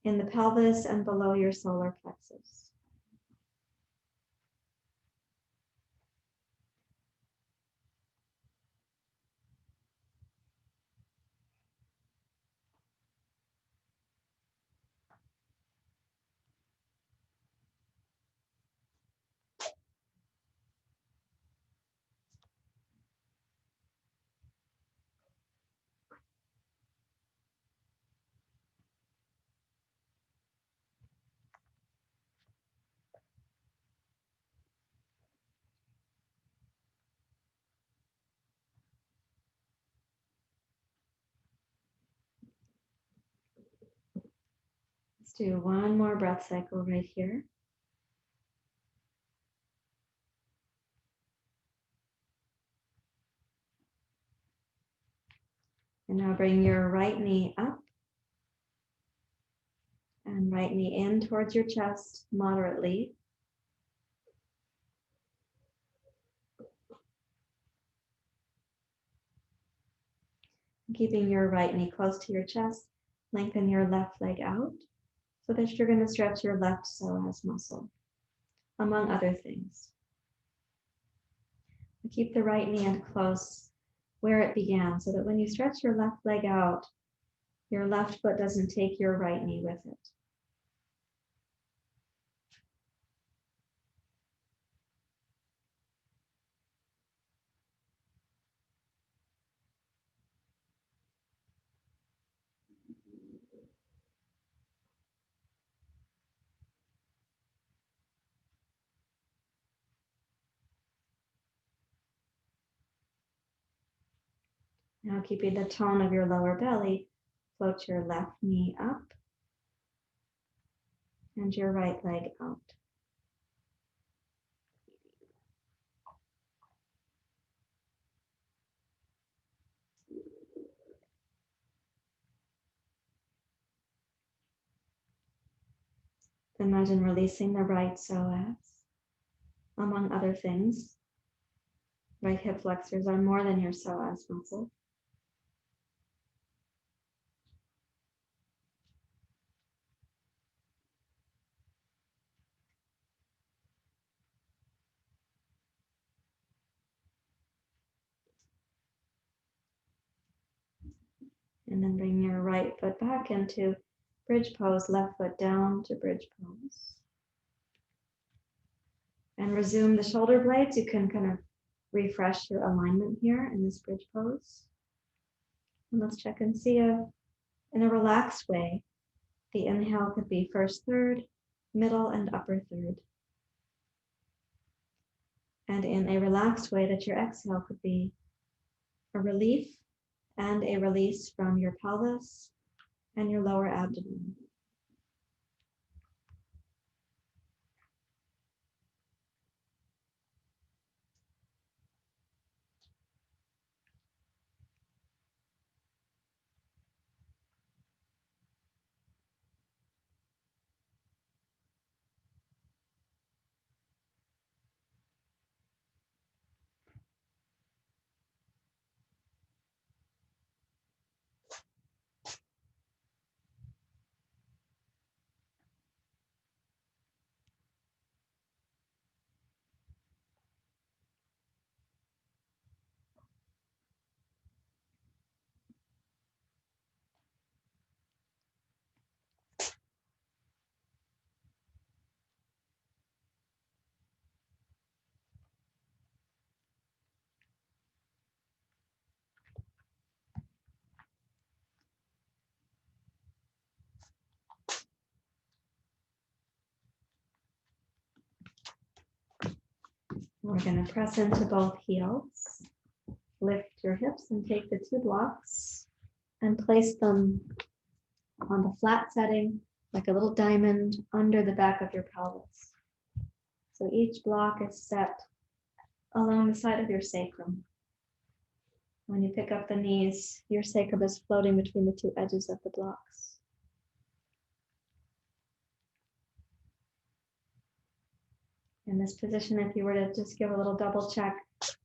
in the pelvis and below your solar plexus. Let's do one more breath cycle right here. And now bring your right knee up and right knee in towards your chest moderately. Keeping your right knee close to your chest, lengthen your left leg out so that you're going to stretch your left psoas muscle, among other things. Keep the right knee in close where it began so that when you stretch your left leg out, your left foot doesn't take your right knee with it. Now keeping the tone of your lower belly, float your left knee up and your right leg out. Imagine releasing the right psoas, among other things. Right hip flexors are more than your psoas muscle. And then bring your right foot back into bridge pose, left foot down to bridge pose. And resume the shoulder blades. You can kind of refresh your alignment here in this bridge pose. And let's check and see if, in a relaxed way, the inhale could be first third, middle, and upper third. And in a relaxed way that your exhale could be a relief and a release from your pelvis and your lower abdomen. We're going to press into both heels. Lift your hips and take the 2 blocks and place them on the flat setting like a little diamond under the back of your pelvis. So each block is set along the side of your sacrum. When you pick up the knees, your sacrum is floating between the 2 edges of the blocks. In this position, if you were to just give a little double check,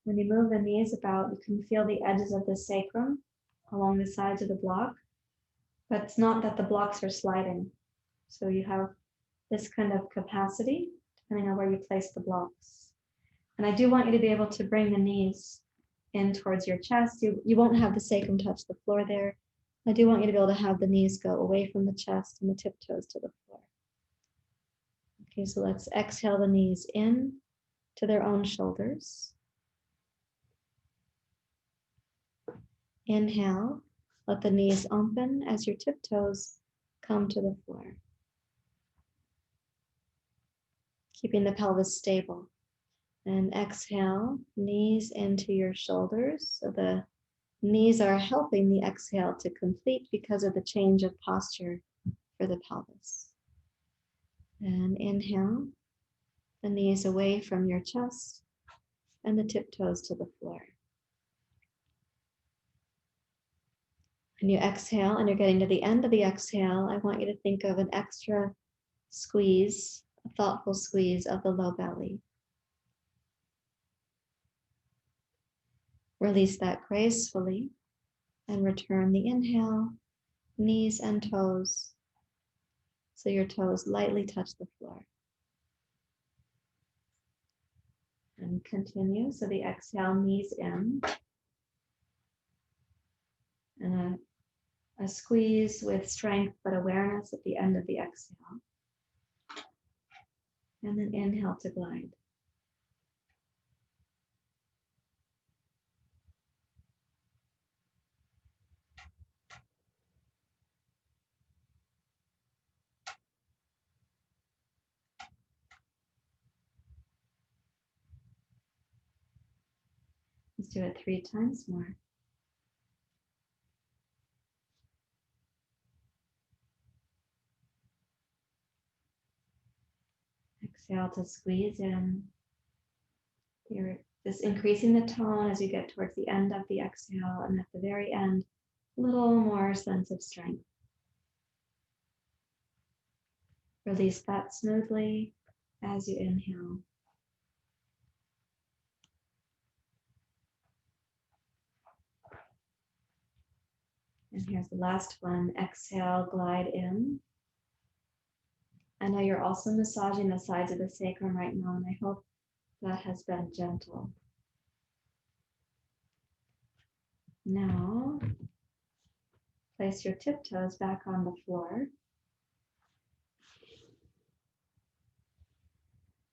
when you move the knees about, you can feel the edges of the sacrum along the sides of the block, but it's not that the blocks are sliding. So you have this kind of capacity, depending on where you place the blocks. And I do want you to be able to bring the knees in towards your chest. You won't have the sacrum touch the floor there. I do want you to be able to have the knees go away from the chest and the tiptoes to the floor. Okay, so let's exhale the knees in to their own shoulders. Inhale, let the knees open as your tiptoes come to the floor. Keeping the pelvis stable. And exhale, knees into your shoulders. So the knees are helping the exhale to complete because of the change of posture for the pelvis. And inhale, the knees away from your chest and the tiptoes to the floor. And you exhale and you're getting to the end of the exhale, I want you to think of an extra squeeze, a thoughtful squeeze of the low belly. Release that gracefully and return the inhale, knees and toes, so your toes lightly touch the floor. And continue, so the exhale, knees in. And a squeeze with strength but awareness at the end of the exhale. And then inhale to glide. Let's do it 3 times more. Exhale to squeeze in. You're just increasing the tone as you get towards the end of the exhale, and at the very end, a little more sense of strength. Release that smoothly as you inhale. And here's the last one. Exhale, glide in. I know you're also massaging the sides of the sacrum right now, and I hope that has been gentle. Now, place your tiptoes back on the floor.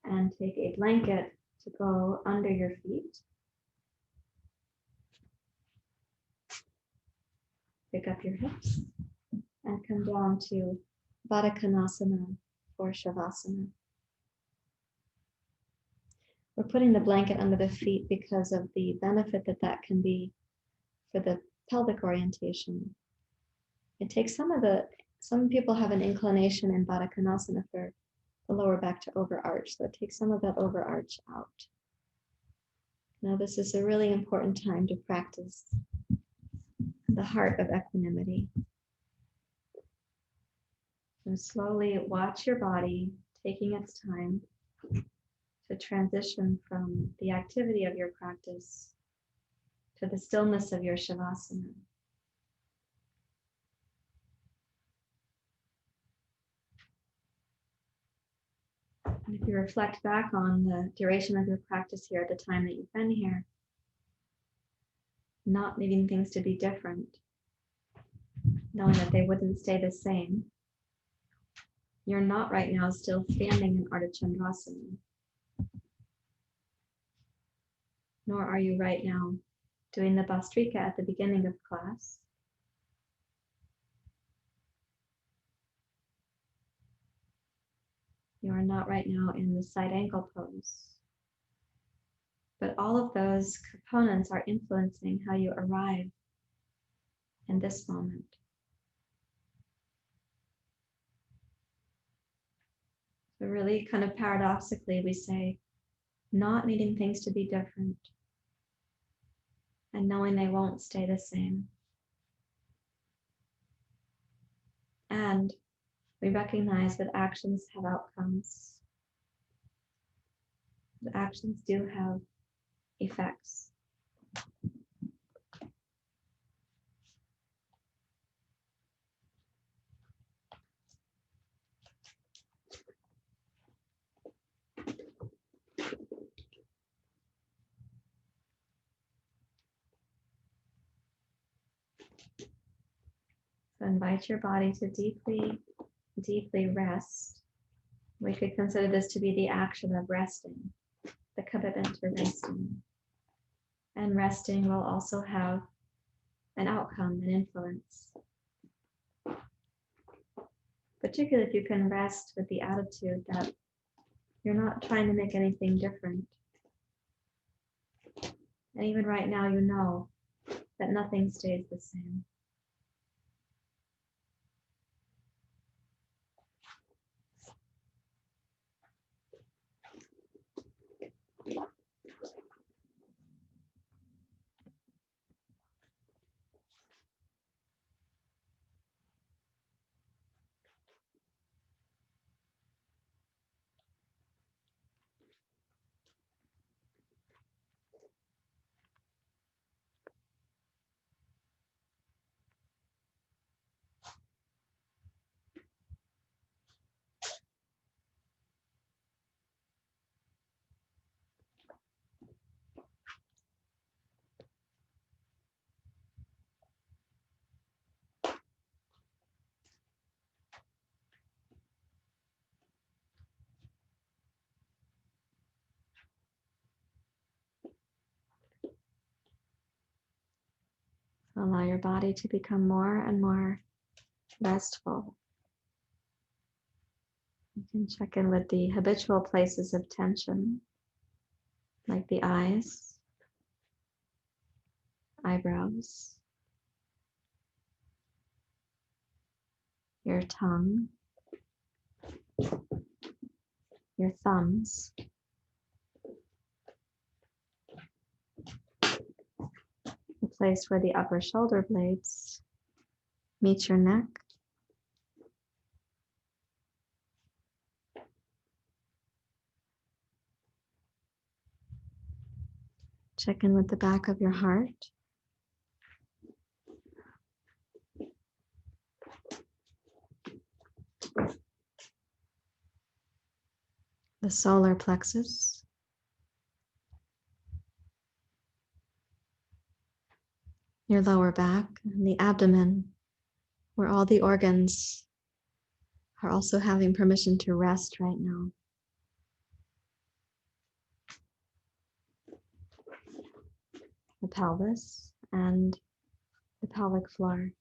And take a blanket to go under your feet. Pick up your hips and come down to Baddha Konasana or Shavasana. We're putting the blanket under the feet because of the benefit that can be for the pelvic orientation. It takes some people have an inclination in Baddha Konasana for the lower back to overarch, so it takes some of that overarch out. Now this is a really important time to practice the heart of equanimity. So slowly watch your body taking its time to transition from the activity of your practice to the stillness of your Shavasana. And if you reflect back on the duration of your practice here at the time that you've been here, not needing things to be different, knowing that they wouldn't stay the same, you're not right now still standing in Ardha Chandrasana. Nor are you right now doing the Bhastrika at the beginning of class. You are not right now in the side ankle pose. But all of those components are influencing how you arrive in this moment. So really kind of paradoxically, we say, not needing things to be different and knowing they won't stay the same. And we recognize that actions have outcomes. The actions do have effects. So invite your body to deeply, deeply rest. We could consider this to be the action of resting, the commitment to resting. And resting will also have an outcome, an influence. Particularly if you can rest with the attitude that you're not trying to make anything different. And even right now, you know that nothing stays the same. Allow your body to become more and more restful. You can check in with the habitual places of tension, like the eyes, eyebrows, your tongue, your thumbs, the place where the upper shoulder blades meet your neck. Check in with the back of your heart. The solar plexus. Your lower back and the abdomen, where all the organs are also having permission to rest right now. The pelvis and the pelvic floor.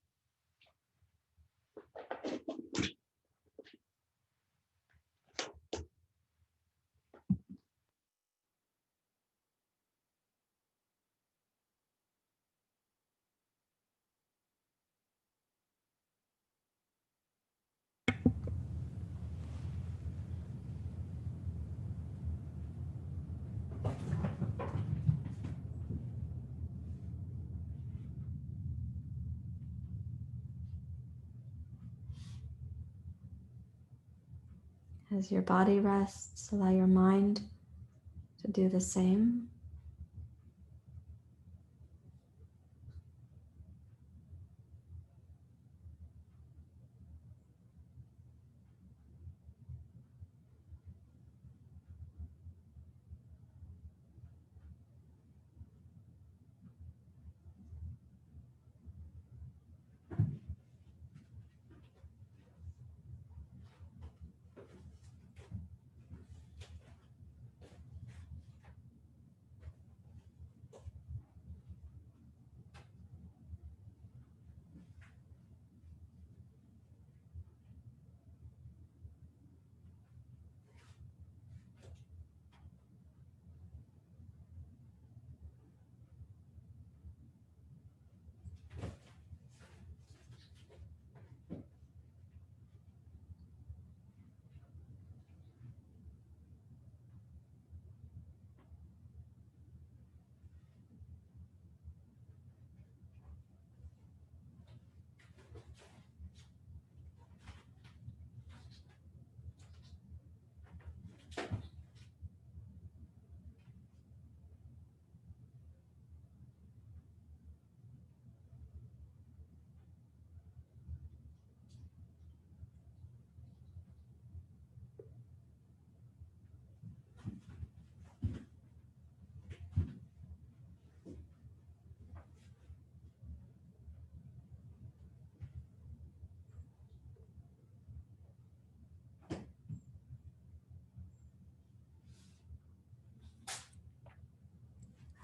As your body rests, allow your mind to do the same.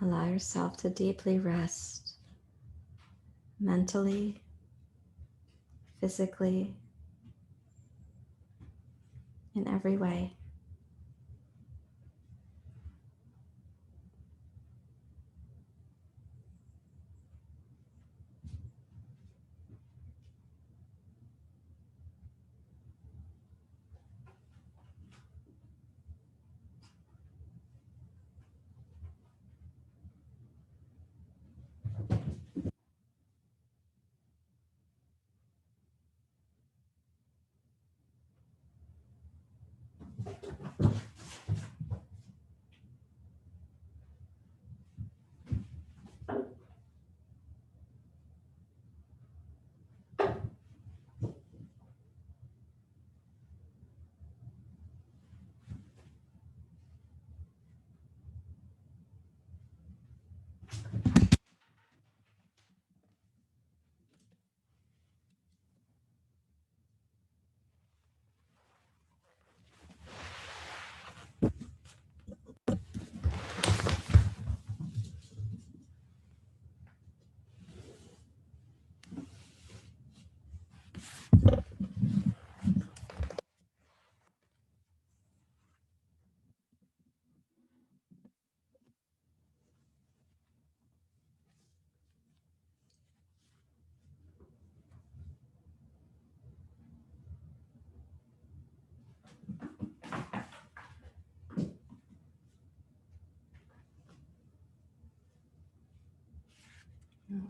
Allow yourself to deeply rest mentally, physically, in every way.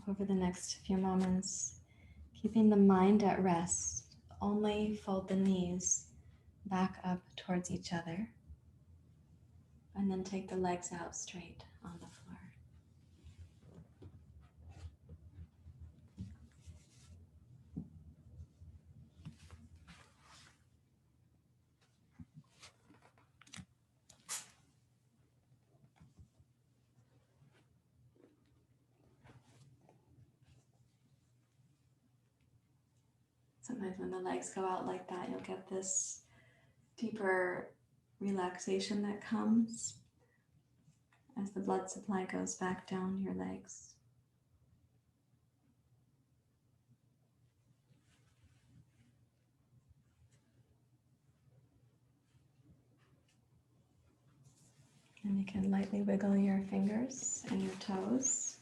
Over the next few moments, keeping the mind at rest, only fold the knees back up towards each other, and then take the legs out straight on the floor. Sometimes when the legs go out like that, you'll get this deeper relaxation that comes as the blood supply goes back down your legs. And you can lightly wiggle your fingers and your toes.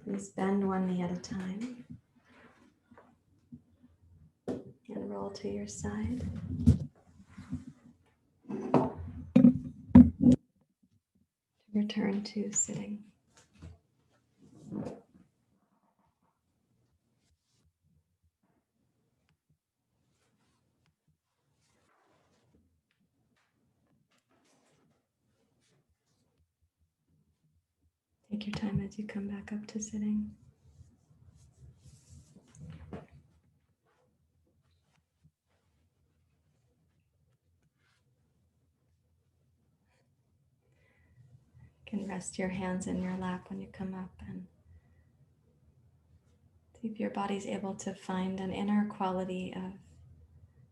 Please bend one knee at a time and roll to your side. Return to sitting. Take your time as you come back up to sitting. You can rest your hands in your lap when you come up and see if your body's able to find an inner quality of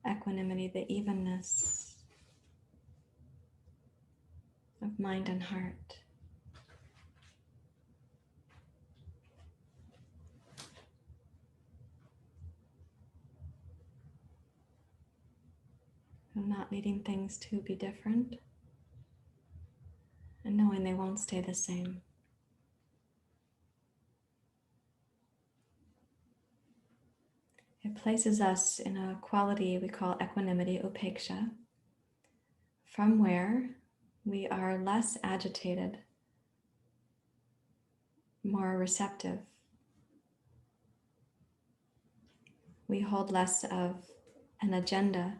equanimity, the evenness of mind and heart. And not needing things to be different and knowing they won't stay the same. It places us in a quality we call equanimity, upeksha, from where we are less agitated, more receptive. We hold less of an agenda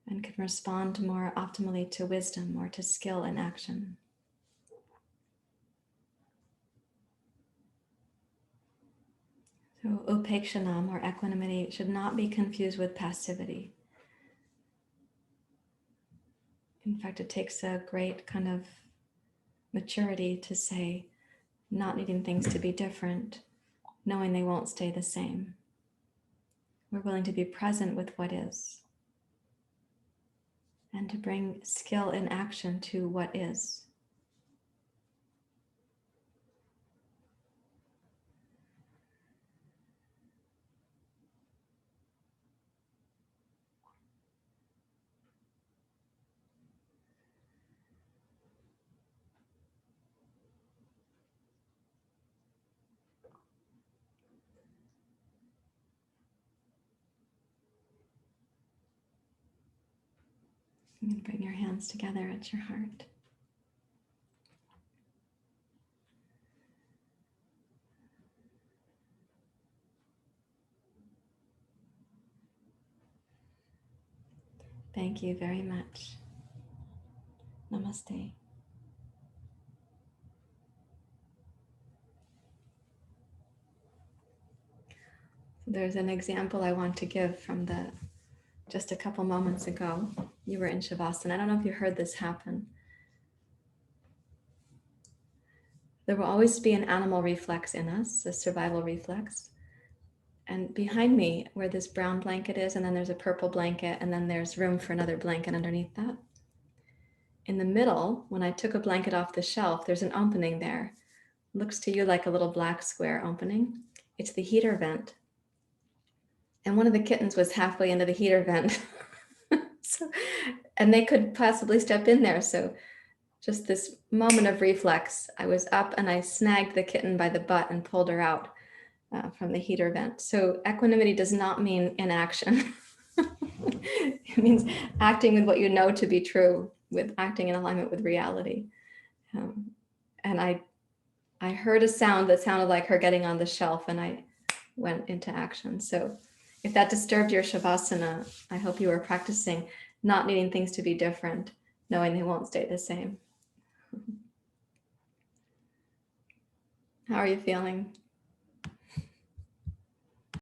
and can respond more optimally to wisdom or to skill in action. So upekshanam, or equanimity, should not be confused with passivity. In fact, it takes a great kind of maturity to say, not needing things to be different, knowing they won't stay the same. We're willing to be present with what is and to bring skill in action to what is. You can bring your hands together at your heart. Thank you very much. Namaste. There's an example I want to give from just a couple moments ago. You were in Shavasana. I don't know if you heard this happen. There will always be an animal reflex in us, a survival reflex. And behind me, where this brown blanket is, and then there's a purple blanket, and then there's room for another blanket underneath that. In the middle, when I took a blanket off the shelf, there's an opening there. Looks to you like a little black square opening. It's the heater vent. And one of the kittens was halfway into the heater vent. And they could possibly step in there. So just this moment of reflex, I was up and I snagged the kitten by the butt and pulled her out from the heater vent. So equanimity does not mean inaction. It means acting with what you know to be true, with acting in alignment with reality. And I heard a sound that sounded like her getting on the shelf, and I went into action. So if that disturbed your Shavasana, I hope you were practicing not needing things to be different, knowing they won't stay the same. How are you feeling?